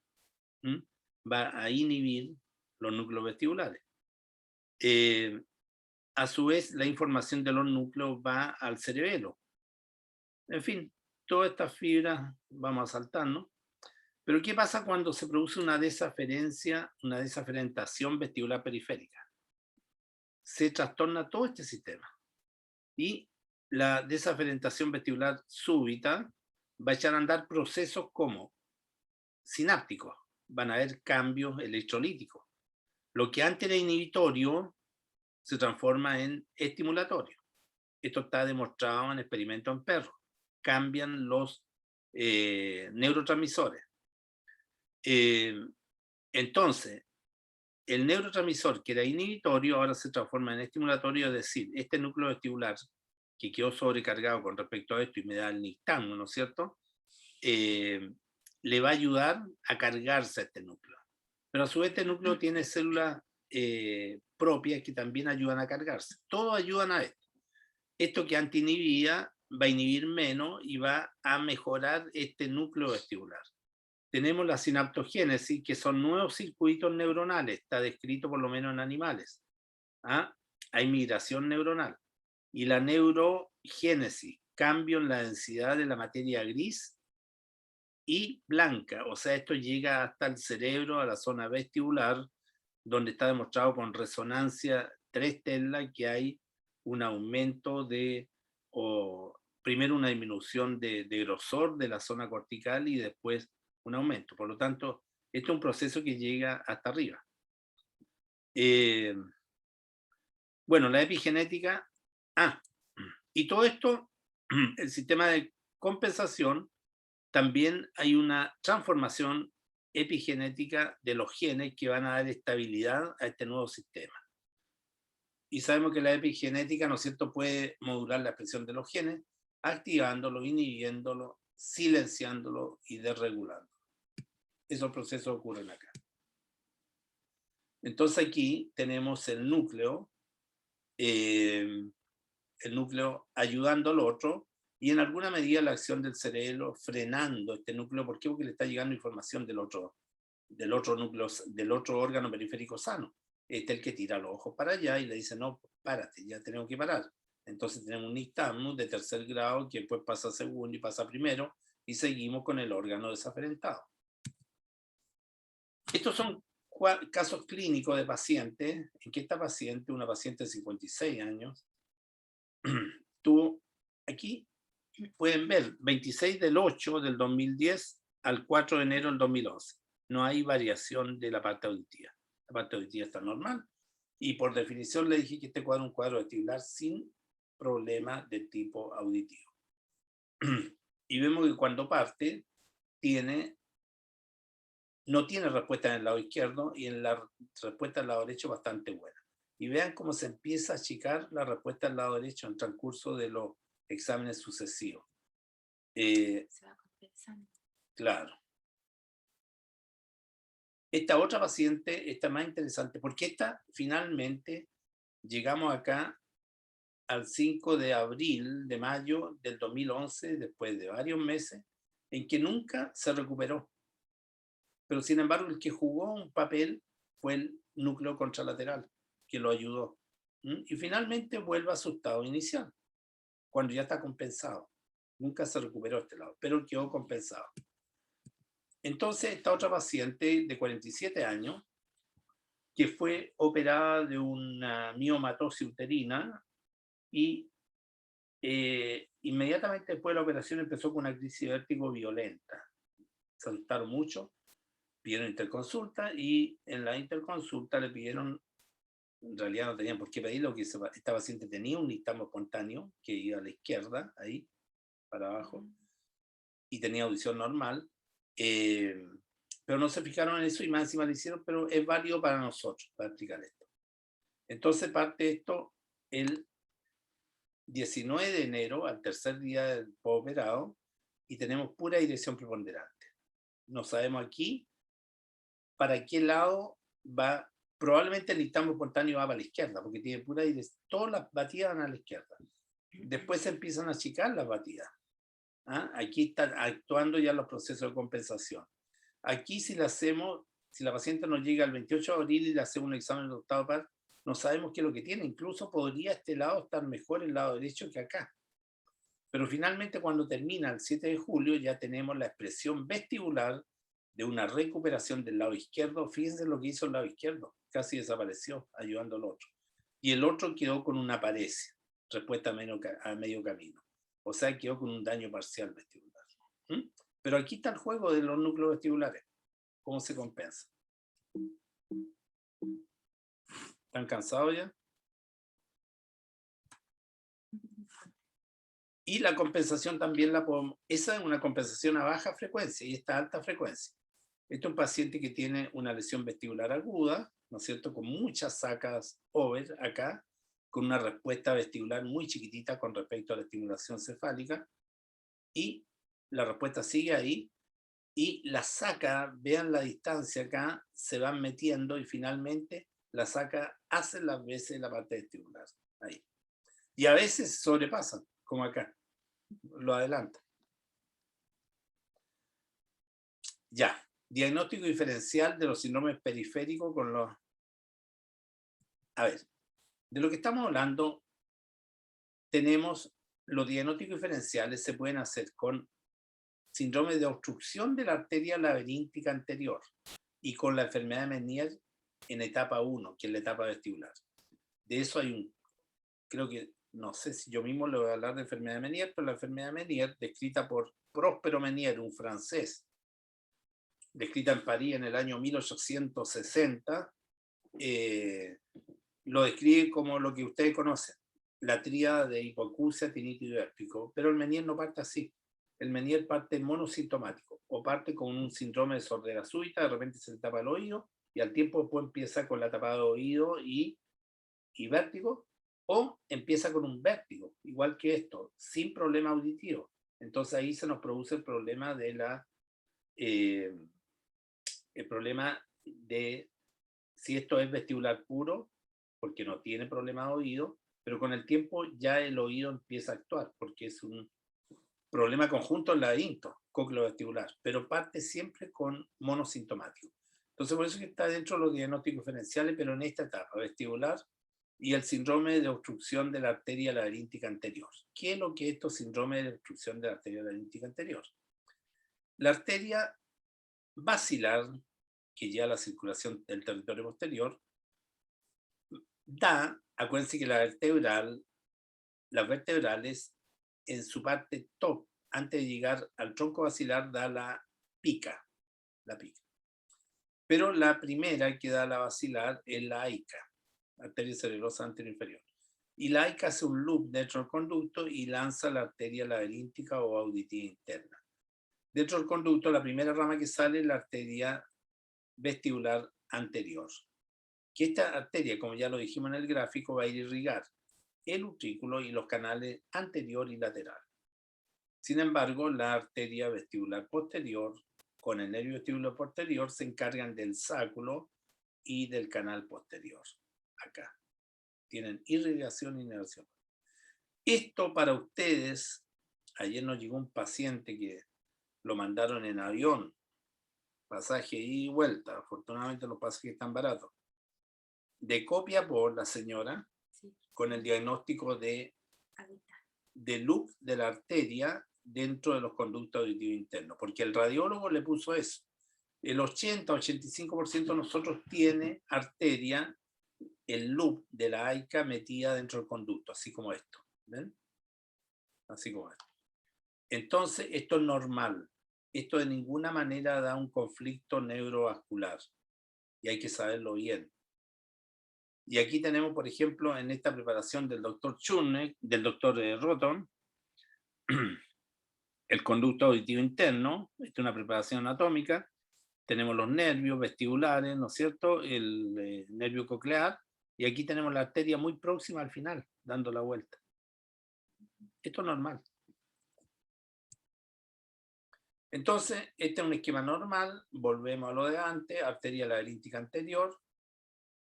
Va a inhibir los núcleos vestibulares. A su vez, la información de los núcleos va al cerebelo. En fin, todas estas fibras vamos a saltar, ¿no? Pero ¿qué pasa cuando se produce una desaferencia, una desaferentación vestibular periférica? Se trastorna todo este sistema. Y la desaferentación vestibular súbita va a echar a andar procesos como sinápticos. Van a haber cambios electrolíticos. Lo que antes era inhibitorio se transforma en estimulatorio. Esto está demostrado en experimentos en perros. Cambian los neurotransmisores. Entonces, el neurotransmisor que era inhibitorio ahora se transforma en estimulatorio, es decir, este núcleo vestibular que quedó sobrecargado con respecto a esto y me da el nistagmus, ¿no es cierto? Le va a ayudar a cargarse a este núcleo. Pero a su vez este núcleo tiene células propias que también ayudan a cargarse. Todos ayudan a esto. Esto que antes inhibía va a inhibir menos y va a mejorar este núcleo vestibular. Tenemos la sinaptogénesis, que son nuevos circuitos neuronales, está descrito por lo menos en animales. ¿Ah? Hay migración neuronal. Y la neurogénesis, cambio en la densidad de la materia gris y blanca, o sea, esto llega hasta el cerebro, a la zona vestibular, donde está demostrado con resonancia 3 Tesla que hay un aumento de, o primero una disminución de grosor de la zona cortical y después un aumento. Por lo tanto, esto es un proceso que llega hasta arriba. Bueno, la epigenética, y todo esto, el sistema de compensación, también hay una transformación epigenética de los genes que van a dar estabilidad a este nuevo sistema. Y sabemos que la epigenética, ¿no es cierto?, puede modular la expresión de los genes, activándolo, inhibiéndolo, silenciándolo y desregulándolo. Esos procesos ocurren acá. Entonces aquí tenemos el núcleo ayudando al otro, y en alguna medida la acción del cerebro frenando este núcleo. ¿Por qué? Porque le está llegando información del otro núcleo, del otro órgano periférico sano. Este es el que tira los ojos para allá y le dice, no, párate, ya tenemos que parar. Entonces tenemos un nistagmus de 3er grado que después pasa a segundo y pasa a primero, y seguimos con el órgano desaferentado. Estos son casos clínicos de pacientes, en que esta paciente, una paciente de 56 años, tuvo, aquí pueden ver, 26 del 8 del 2010 al 4 de enero del 2011. No hay variación de la parte auditiva. La parte auditiva está normal, y por definición le dije que este cuadro es un cuadro vestibular sin problema de tipo auditivo. Y vemos que cuando parte, no tiene respuesta en el lado izquierdo, y en la respuesta del lado derecho bastante buena. Y vean cómo se empieza a achicar la respuesta del lado derecho en el transcurso de los exámenes sucesivos. Se va compensando. Claro. Esta otra paciente está más interesante, porque esta finalmente llegamos acá al 5 de mayo del 2011, después de varios meses, en que nunca se recuperó. Pero sin embargo, el que jugó un papel fue el núcleo contralateral, que lo ayudó. Y finalmente vuelve a su estado inicial, cuando ya está compensado. Nunca se recuperó este lado, pero quedó compensado. Entonces, esta otra paciente de 47 años, que fue operada de una miomatosis uterina, y inmediatamente después de la operación empezó con una crisis de vértigo violenta. Se asustaron mucho, pidieron interconsulta, y en la interconsulta le pidieron, en realidad no tenían por qué pedirlo, que esta paciente tenía un nistagmo espontáneo que iba a la izquierda, ahí, para abajo, y tenía audición normal, pero no se fijaron en eso, y más encima le hicieron, pero es válido para nosotros, para explicar esto. Entonces parte esto el 19 de enero, al tercer día del postoperado, y tenemos pura dirección preponderante. No sabemos aquí para qué lado va. Probablemente el nistagmo espontáneo va para la izquierda, porque tiene pura dirección. Todas las batidas van a la izquierda. Después se empiezan a achicar las batidas. Aquí están actuando ya los procesos de compensación. Aquí si la paciente nos llega el 28 de abril y le hacemos un examen de octavo par, no sabemos qué es lo que tiene. Incluso podría este lado estar mejor el lado derecho que acá. Pero finalmente cuando termina el 7 de julio ya tenemos la expresión vestibular de una recuperación del lado izquierdo. Fíjense lo que hizo el lado izquierdo. Casi desapareció, ayudando al otro. Y el otro quedó con una paresia, respuesta a medio camino. O sea, quedó con un daño parcial vestibular. Pero aquí está el juego de los núcleos vestibulares. ¿Cómo se compensa? ¿Están cansados ya? Y la compensación también la podemos. Esa es una compensación a baja frecuencia, y esta alta frecuencia. Este es un paciente que tiene una lesión vestibular aguda, ¿no es cierto?, con muchas sacas over acá, con una respuesta vestibular muy chiquitita con respecto a la estimulación cefálica, y la respuesta sigue ahí, y la saca, vean la distancia acá, se van metiendo, y finalmente la saca hace las veces la parte vestibular, ahí. Y a veces sobrepasan, como acá, lo adelanta. Ya, diagnóstico diferencial de los síndromes periféricos con los... A ver, de lo que estamos hablando, tenemos los diagnósticos diferenciales, se pueden hacer con síndrome de obstrucción de la arteria laberíntica anterior y con la enfermedad de Meniere en etapa 1, que es la etapa vestibular. De eso hay creo que, no sé si yo mismo le voy a hablar de enfermedad de Meniere, pero la enfermedad de Meniere, descrita por Próspero Meniere, un francés, descrita en París en el año 1860, lo describe como lo que ustedes conocen, la tríada de hipoacusia, tinnitus y vértigo, pero el Meniere no parte así. El Meniere parte monosintomático, o parte con un síndrome de sordera súbita, de repente se le tapa el oído, y al tiempo después empieza con la tapada de oído y vértigo, o empieza con un vértigo, igual que esto, sin problema auditivo. Entonces ahí se nos produce el problema de el problema de si esto es vestibular puro, porque no tiene problema de oído, pero con el tiempo ya el oído empieza a actuar, porque es un problema conjunto en laberinto cócleo-vestibular, pero parte siempre con monosintomático. Entonces por eso que está dentro de los diagnósticos diferenciales, pero en esta etapa vestibular, y el síndrome de obstrucción de la arteria laberíntica anterior. ¿Qué es lo que es esto, síndrome de obstrucción de la arteria laberíntica anterior? La arteria basilar que lleva la circulación del territorio posterior, acuérdense que las vertebrales en su parte top, antes de llegar al tronco basilar, da la pica. Pero la primera que da la basilar es la AICA, arteria cerebrosa anterior inferior. Y la AICA hace un loop dentro del conducto y lanza la arteria laberíntica o auditiva interna. Dentro del conducto, la primera rama que sale es la arteria vestibular anterior. Que esta arteria, como ya lo dijimos en el gráfico, va a ir a irrigar el utrículo y los canales anterior y lateral. Sin embargo, la arteria vestibular posterior con el nervio vestibular posterior se encargan del sáculo y del canal posterior. Acá. Tienen irrigación y inervación. Esto para ustedes, ayer nos llegó un paciente que lo mandaron en avión, pasaje ida y vuelta, afortunadamente los pasajes están baratos, de Copiapó, la señora, Sí. con el diagnóstico de loop de la arteria dentro de los conductos auditivos internos, porque el radiólogo le puso eso. El 80-85% de nosotros tiene arteria, el loop de la AICA metida dentro del conducto, así como esto. ¿Ven? Así como esto. Entonces, esto es normal. Esto de ninguna manera da un conflicto neurovascular. Y hay que saberlo bien. Y aquí tenemos, por ejemplo, en esta preparación del doctor Churnek, del doctor Roton, el conducto auditivo interno. Esta es una preparación anatómica. Tenemos los nervios vestibulares, ¿no es cierto? El nervio coclear. Y aquí tenemos la arteria muy próxima al final, dando la vuelta. Esto es normal. Entonces, este es un esquema normal. Volvemos a lo de antes. Arteria laberíntica anterior,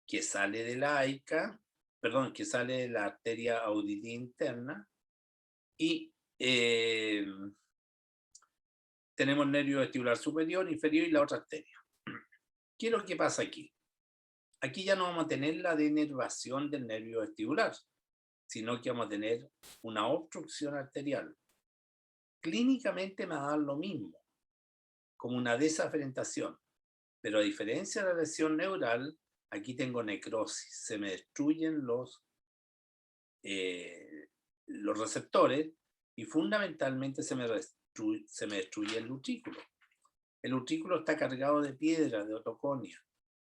que sale de la AICA, perdón, que sale de la arteria auditiva interna. Y tenemos nervio vestibular superior, inferior y la otra arteria. ¿Qué es lo que pasa aquí? Aquí ya no vamos a tener la denervación del nervio vestibular, sino que vamos a tener una obstrucción arterial. Clínicamente me va a dar lo mismo, como una desaferentación, pero a diferencia de la lesión neural, aquí tengo necrosis, se me destruyen los receptores y fundamentalmente se me destruye el utrículo. El utrículo está cargado de piedra, de otoconia,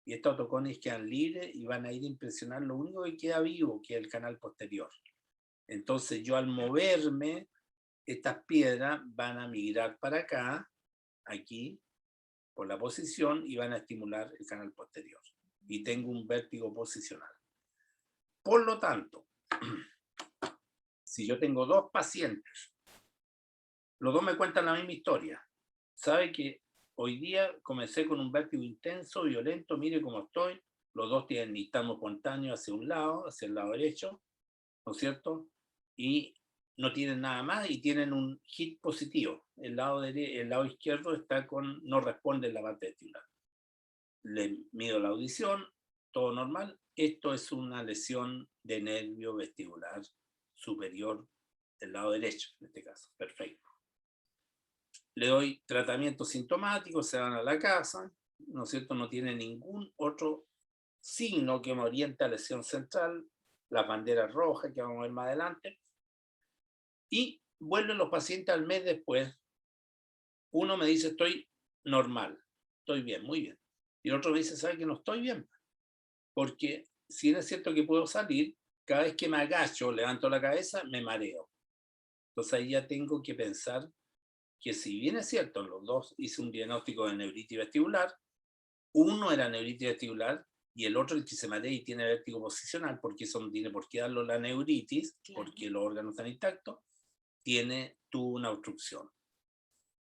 y estas otoconias quedan libres y van a ir a impresionar lo único que queda vivo, que es el canal posterior. Entonces yo al moverme, estas piedras van a migrar para acá, aquí, por la posición, y van a estimular el canal posterior. Y tengo un vértigo posicional. Por lo tanto, si yo tengo dos pacientes, los dos me cuentan la misma historia. Sabe que hoy día comencé con un vértigo intenso, violento, mire cómo estoy. Los dos tienen nistagmo espontáneo hacia un lado, hacia el lado derecho, ¿no es cierto? Y no tienen nada más y tienen un hit positivo. El lado izquierdo está no responde en la parte vestibular. Le mido la audición, todo normal. Esto es una lesión de nervio vestibular superior del lado derecho, en este caso. Perfecto. Le doy tratamiento sintomático, se van a la casa, ¿no es cierto? No tiene ningún otro signo que me oriente a lesión central, las banderas rojas que vamos a ver más adelante. Y vuelven los pacientes al mes después. Uno me dice, estoy normal, estoy bien, muy bien. Y el otro me dice, ¿sabe que no estoy bien? Porque si bien es cierto que puedo salir, cada vez que me agacho, levanto la cabeza, me mareo. Entonces ahí ya tengo que pensar que si bien es cierto, los dos hice un diagnóstico de neuritis vestibular, uno era neuritis vestibular y el otro el que se marea y tiene vértigo posicional, porque eso no tiene por qué darlo la neuritis, claro, porque los órganos están intactos, tuvo una obstrucción.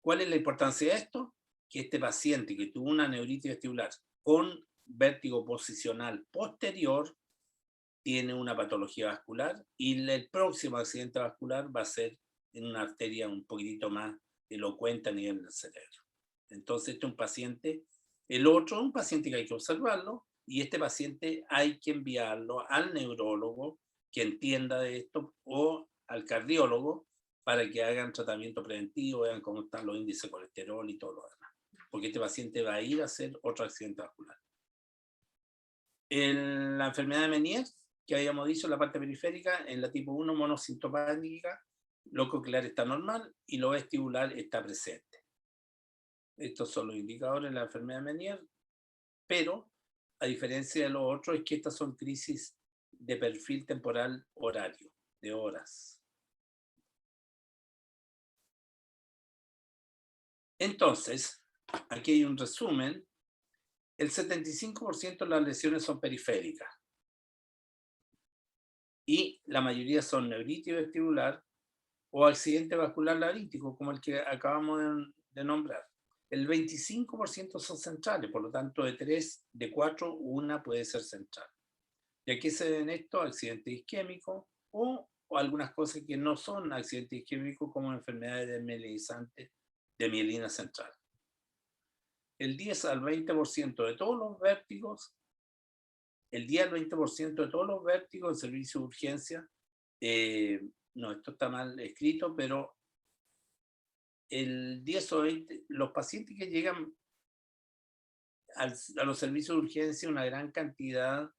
¿Cuál es la importancia de esto? Que este paciente que tuvo una neuritis vestibular con vértigo posicional posterior tiene una patología vascular y el próximo accidente vascular va a ser en una arteria un poquitito más elocuente a nivel del cerebro. Entonces este es un paciente, el otro un paciente que hay que observarlo y este paciente hay que enviarlo al neurólogo que entienda de esto o al cardiólogo para que hagan tratamiento preventivo, vean cómo están los índices de colesterol y todo lo demás. porque este paciente va a ir a hacer otro accidente vascular. En la enfermedad de Meniere, que habíamos dicho, la parte periférica, en la tipo 1 monosintomática, lo coclear está normal y lo vestibular está presente. Estos son los indicadores de la enfermedad de Meniere, pero a diferencia de los otros, es que estas son crisis de perfil temporal horario, de horas. Entonces, aquí hay un resumen. El 75% de las lesiones son periféricas y la mayoría son neuritis vestibular o accidente vascular larítico, como el que acabamos de nombrar. El 25% son centrales, por lo tanto de 3, de 4, una puede ser central. ¿Y a qué se deben esto? Accidentes isquémicos o algunas cosas que no son accidentes isquémicos, como enfermedades desmielinizantes de mielina central. El 10 al 20% de todos los vértigos, el 10 al 20% de todos los vértigos en servicio de urgencia, no, esto está mal escrito, pero el 10 o 20, los pacientes que llegan a los servicios de urgencia, una gran cantidad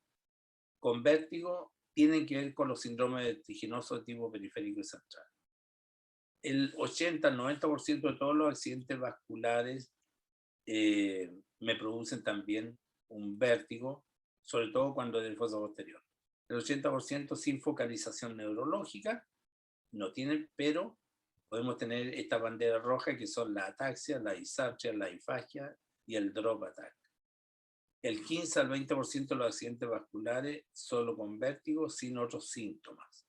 con vértigo, tienen que ver con los síndromes vertiginosos de tipo periférico y central. El 80 al 90% de todos los accidentes vasculares me producen también un vértigo, sobre todo cuando es del fosa posterior. El 80% sin focalización neurológica, no tienen, pero podemos tener esta bandera roja que son la ataxia, la disartria, la disfagia y el drop attack. El 15 al 20% de los accidentes vasculares solo con vértigo, sin otros síntomas.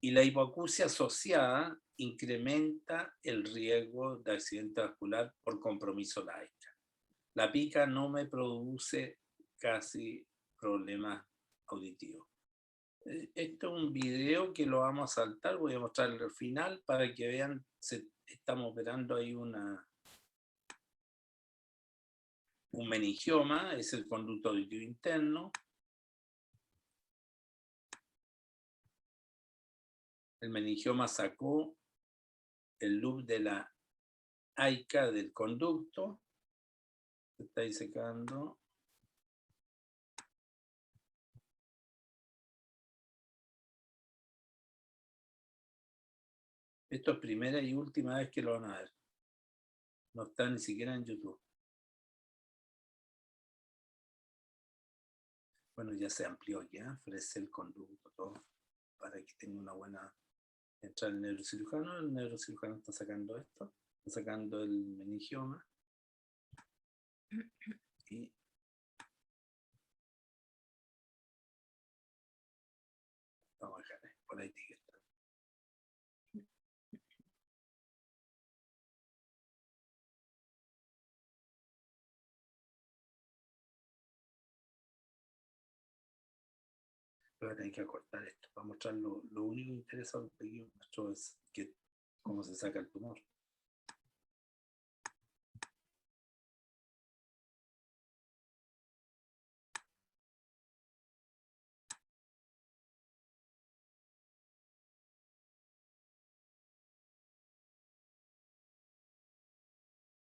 Y la hipoacusia asociada incrementa el riesgo de accidente vascular por compromiso laica. La pica no me produce casi problemas auditivos. Esto es un video que lo vamos a saltar, voy a mostrarle al final para que vean, estamos operando ahí un meningioma, es el conducto auditivo interno. El meningioma sacó el loop de la AICA del conducto, se está disecando. Esto es primera y última vez que lo van a ver. No está ni siquiera en YouTube. Bueno, ya se amplió ya, ofrece el conducto, todo, para que tenga una buena entrada el neurocirujano. El neurocirujano está sacando esto, está sacando el meningioma. Y vamos a dejar por ahí etiqueta. Voy a tener que acortar esto para mostrar lo único que interesa al pequeño maestro es que, cómo se saca el tumor.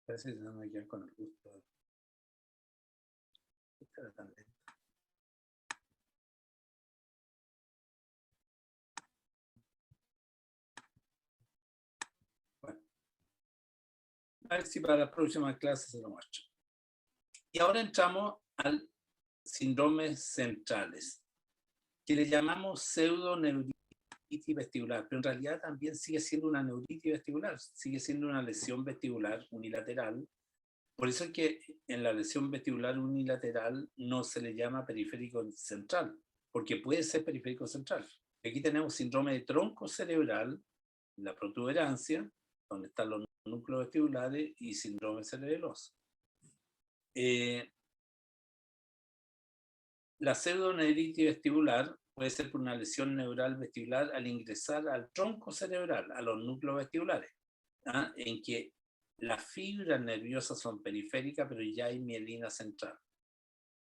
Parece que se van a quedar con el gusto. Esta era tan lenta. Bueno, a ver si para las próximas clases se lo muestro. Y ahora entramos al síndromes centrales, que le llamamos pseudoneuritis vestibular, pero en realidad también sigue siendo una neuritis vestibular, sigue siendo una lesión vestibular unilateral. Por eso es que en la lesión vestibular unilateral no se le llama periférico central, porque puede ser periférico central. Aquí tenemos síndrome de tronco cerebral, la protuberancia, donde están los núcleos vestibulares, y síndrome cerebeloso. La pseudoneuritis vestibular puede ser por una lesión neural vestibular al ingresar al tronco cerebral, a los núcleos vestibulares, en que las fibras nerviosas son periféricas, pero ya hay mielina central.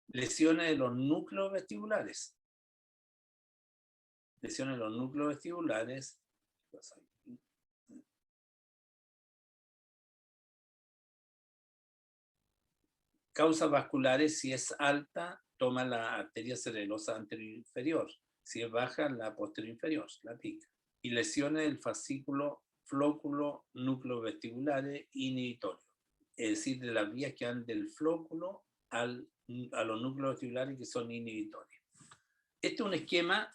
Lesiones de los núcleos vestibulares. Lesiones de los núcleos vestibulares. causas vasculares, si es alta, toma la arteria cerebelosa anterior inferior. Si es baja, la posterior inferior, la pica. Y lesiones del fascículo, flóculo, núcleo vestibulares inhibitorios. Es decir, de las vías que van del flóculo a los núcleos vestibulares que son inhibitorios. Este es un esquema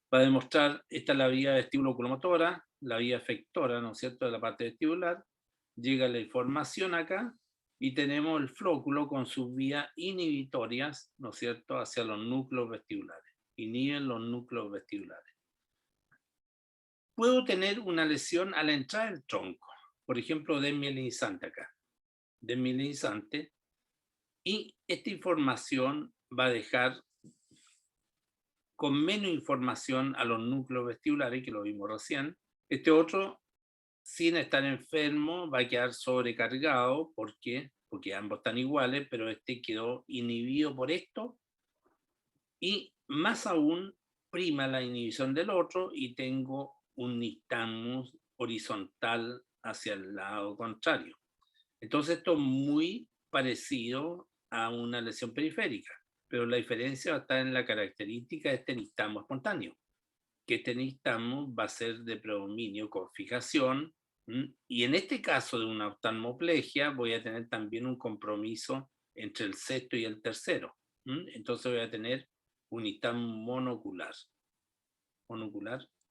para demostrar, esta es la vía vestíbulo-oculomotora, la vía efectora, ¿no es cierto?, de la parte vestibular. Llega la información acá y tenemos el flóculo con sus vías inhibitorias, ¿no es cierto?, hacia los núcleos vestibulares. Inhiben los núcleos vestibulares. Puedo tener una lesión a la entrada del tronco, por ejemplo, desmielinizante acá, desmielinizante, y esta información va a dejar con menos información a los núcleos vestibulares, que lo vimos recién. Este otro, sin estar enfermo, va a quedar sobrecargado. ¿Por qué? Porque ambos están iguales, pero este quedó inhibido por esto, y más aún prima la inhibición del otro, y tengo un nistagmus horizontal hacia el lado contrario. Entonces esto es muy parecido a una lesión periférica, pero la diferencia va a estar en la característica de este nistagmo espontáneo, que este nistagmo va a ser de predominio con fijación, y en este caso de una oftalmoplegia voy a tener también un compromiso entre el sexto y el tercero. Entonces voy a tener un nistagmo monocular,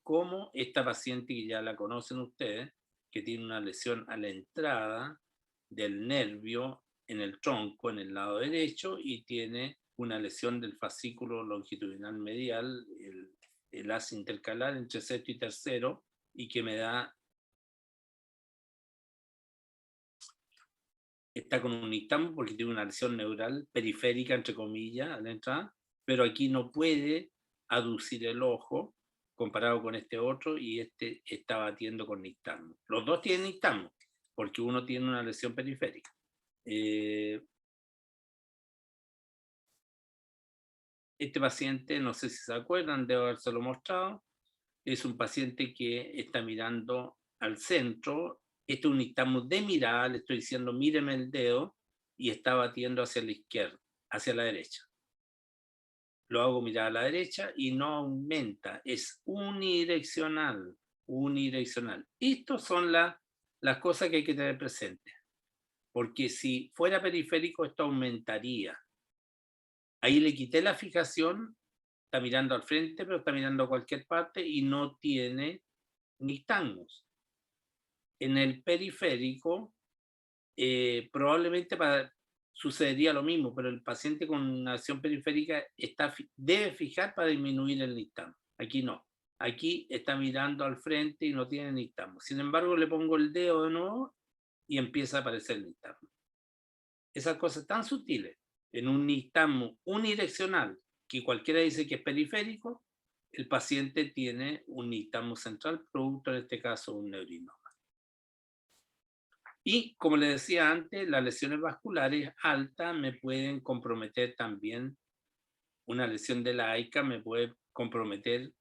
como esta paciente que ya la conocen ustedes, que tiene una lesión a la entrada del nervio en el tronco, en el lado derecho, y tiene una lesión del fascículo longitudinal medial, el haz intercalar entre sexto y tercero, y que me da, está con un nistagmo porque tiene una lesión neural periférica, entre comillas, a la entrada, pero aquí no puede aducir el ojo comparado con este otro, y este está batiendo con nistagmo. Los dos tienen nistagmo, porque uno tiene una lesión periférica. Este paciente, no sé si se acuerdan, debo habérselo mostrado, es un paciente que está mirando al centro. Este es un nistagmus de mirada, le estoy diciendo míreme el dedo, y está batiendo hacia la izquierda, hacia la derecha. Lo hago mirar a la derecha y no aumenta, es unidireccional, unidireccional. Estas son las cosas que hay que tener presentes, porque si fuera periférico esto aumentaría. Ahí le quité la fijación, está mirando al frente, pero está mirando a cualquier parte y no tiene nistagmus. En el periférico, probablemente sucedería lo mismo, pero el paciente con una lesión periférica debe fijar para disminuir el nistagmus. Aquí no. Aquí está mirando al frente y no tiene nistagmus. Sin embargo, le pongo el dedo de nuevo y empieza a aparecer el nistagmus. Esas cosas tan sutiles, en un nistagmus unidireccional, que cualquiera dice que es periférico, el paciente tiene un nistagmus central, producto en este caso un neurinoma. Y como les decía antes, las lesiones vasculares altas me pueden comprometer también. Una lesión de la AICA me puede comprometer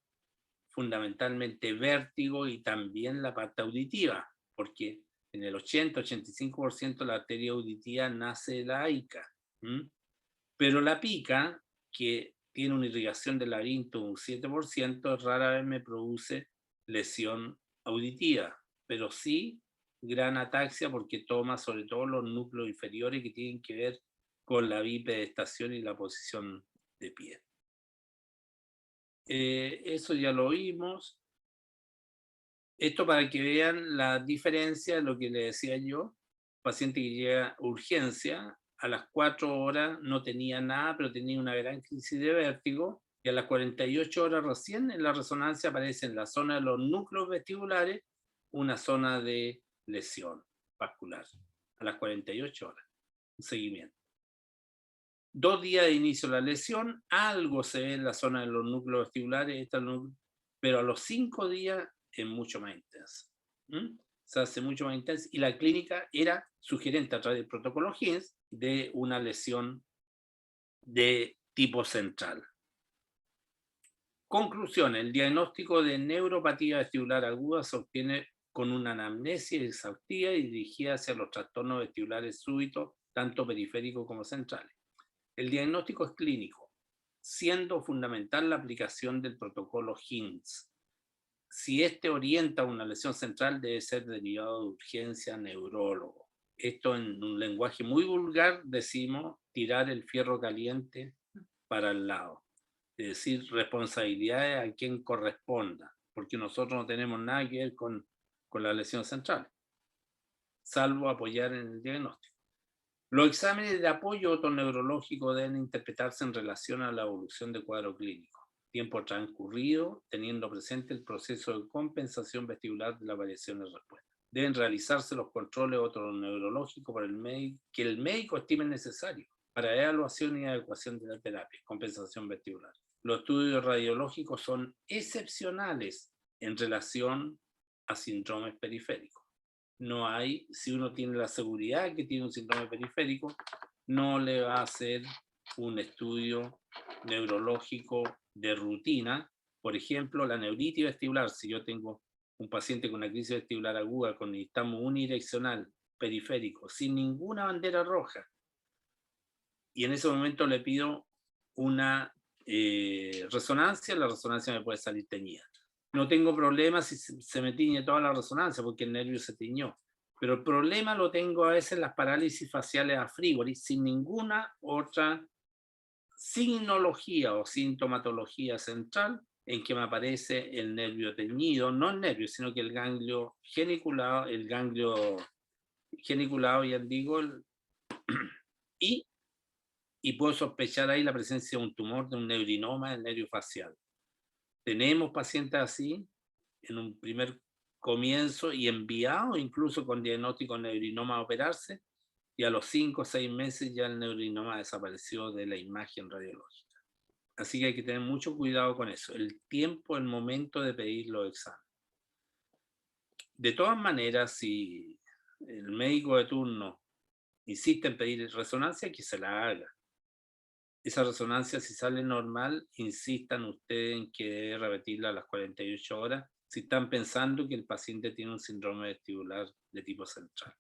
fundamentalmente vértigo y también la parte auditiva, porque en el 80-85% la arteria auditiva nace de la AICA. Pero la pica, que tiene una irrigación del laberinto un 7%, rara vez me produce lesión auditiva, pero sí gran ataxia, porque toma sobre todo los núcleos inferiores que tienen que ver con la bipedestación y la posición de pie. Eso ya lo vimos. Esto para que vean la diferencia de lo que les decía yo. Paciente que llega a urgencia, a las 4 horas no tenía nada, pero tenía una gran crisis de vértigo, y a las 48 horas recién en la resonancia aparece en la zona de los núcleos vestibulares una zona de lesión vascular. A las 48 horas, un seguimiento. 2 días de inicio de la lesión, algo se ve en la zona de los núcleos vestibulares, pero a los 5 días es mucho más intensa. Se hace mucho más intensa, y la clínica era sugerente a través del protocolo HINS de una lesión de tipo central. Conclusión: el diagnóstico de neuropatía vestibular aguda se obtiene con una anamnesis exhaustiva y dirigida hacia los trastornos vestibulares súbitos, tanto periféricos como centrales. El diagnóstico es clínico, siendo fundamental la aplicación del protocolo HINTS. Si este orienta a una lesión central, debe ser derivado de urgencia a neurólogo. Esto en un lenguaje muy vulgar decimos tirar el fierro caliente para el lado. Es decir, responsabilidades a quien corresponda, porque nosotros no tenemos nada que ver con la lesión central, salvo apoyar en el diagnóstico. Los exámenes de apoyo otoneurológico deben interpretarse en relación a la evolución del cuadro clínico. Tiempo transcurrido, teniendo presente el proceso de compensación vestibular de las variaciones de respuesta. Deben realizarse los controles otoneurológicos por el médico, que el médico estime necesario para evaluación y adecuación de la terapia, compensación vestibular. Los estudios radiológicos son excepcionales en relación a síndromes periféricos. No hay, si uno tiene la seguridad que tiene un síndrome periférico, no le va a hacer un estudio neurológico de rutina. Por ejemplo, la neuritis vestibular, si yo tengo un paciente con una crisis vestibular aguda con nistagmo unidireccional periférico, sin ninguna bandera roja, y en ese momento le pido una resonancia, la resonancia me puede salir teñida. No tengo problema si se me tiñe toda la resonancia porque el nervio se tiñó, pero el problema lo tengo a veces en las parálisis faciales a frívoli sin ninguna otra signología o sintomatología central en que me aparece el nervio teñido, no el nervio, sino que el ganglio geniculado, ya digo, y puedo sospechar ahí la presencia de un tumor, de un neurinoma del nervio facial. Tenemos pacientes así en un primer comienzo y enviados incluso con diagnóstico de neurinoma a operarse, y a los 5 o 6 meses ya el neurinoma desapareció de la imagen radiológica. Así que hay que tener mucho cuidado con eso, el tiempo, el momento de pedir los exámenes. De todas maneras, si el médico de turno insiste en pedir resonancia, que se la haga. Esa resonancia, si sale normal, insistan ustedes en que debe repetirla a las 48 horas si están pensando que el paciente tiene un síndrome vestibular de tipo central.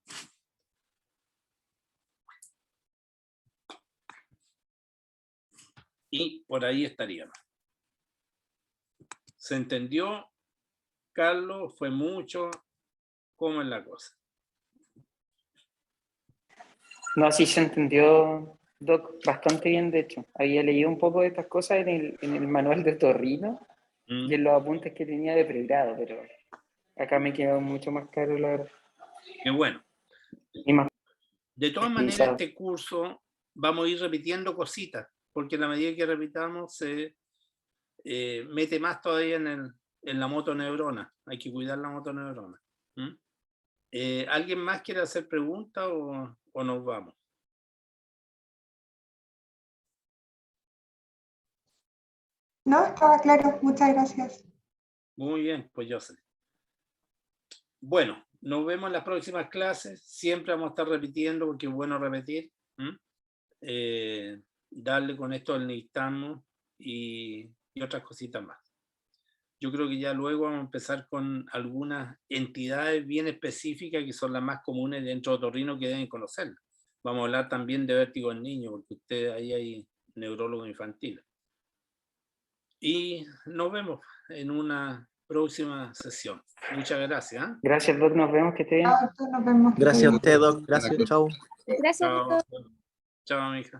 Y por ahí estaríamos. ¿Se entendió, Carlos? ¿Fue mucho? ¿Cómo es la cosa? No, sí se entendió, Doc, bastante bien, de hecho. Había leído un poco de estas cosas en el manual de otorrino y en los apuntes que tenía de pregrado, pero acá me quedó mucho más claro, la verdad. Qué bueno. Y más de todas maneras, este curso vamos a ir repitiendo cositas, porque a la medida que repitamos se mete más todavía en la motoneurona. Hay que cuidar la motoneurona. ¿Alguien más quiere hacer preguntas o nos vamos? No, estaba claro. Muchas gracias. Muy bien, pues yo sé. Bueno, nos vemos en las próximas clases. Siempre vamos a estar repitiendo porque es bueno repetir. Darle con esto del nistagmo y otras cositas más. Yo creo que ya luego vamos a empezar con algunas entidades bien específicas que son las más comunes dentro de otorrino que deben conocer. Vamos a hablar también de vértigo en niños, porque ustedes ahí hay neurólogos infantiles. Y nos vemos en una próxima sesión. Muchas gracias. Gracias, Doc. Nos vemos, que esté bien. Nos vemos. Gracias a usted, Doc. Gracias, chao. Gracias, doctor. Chao, mija.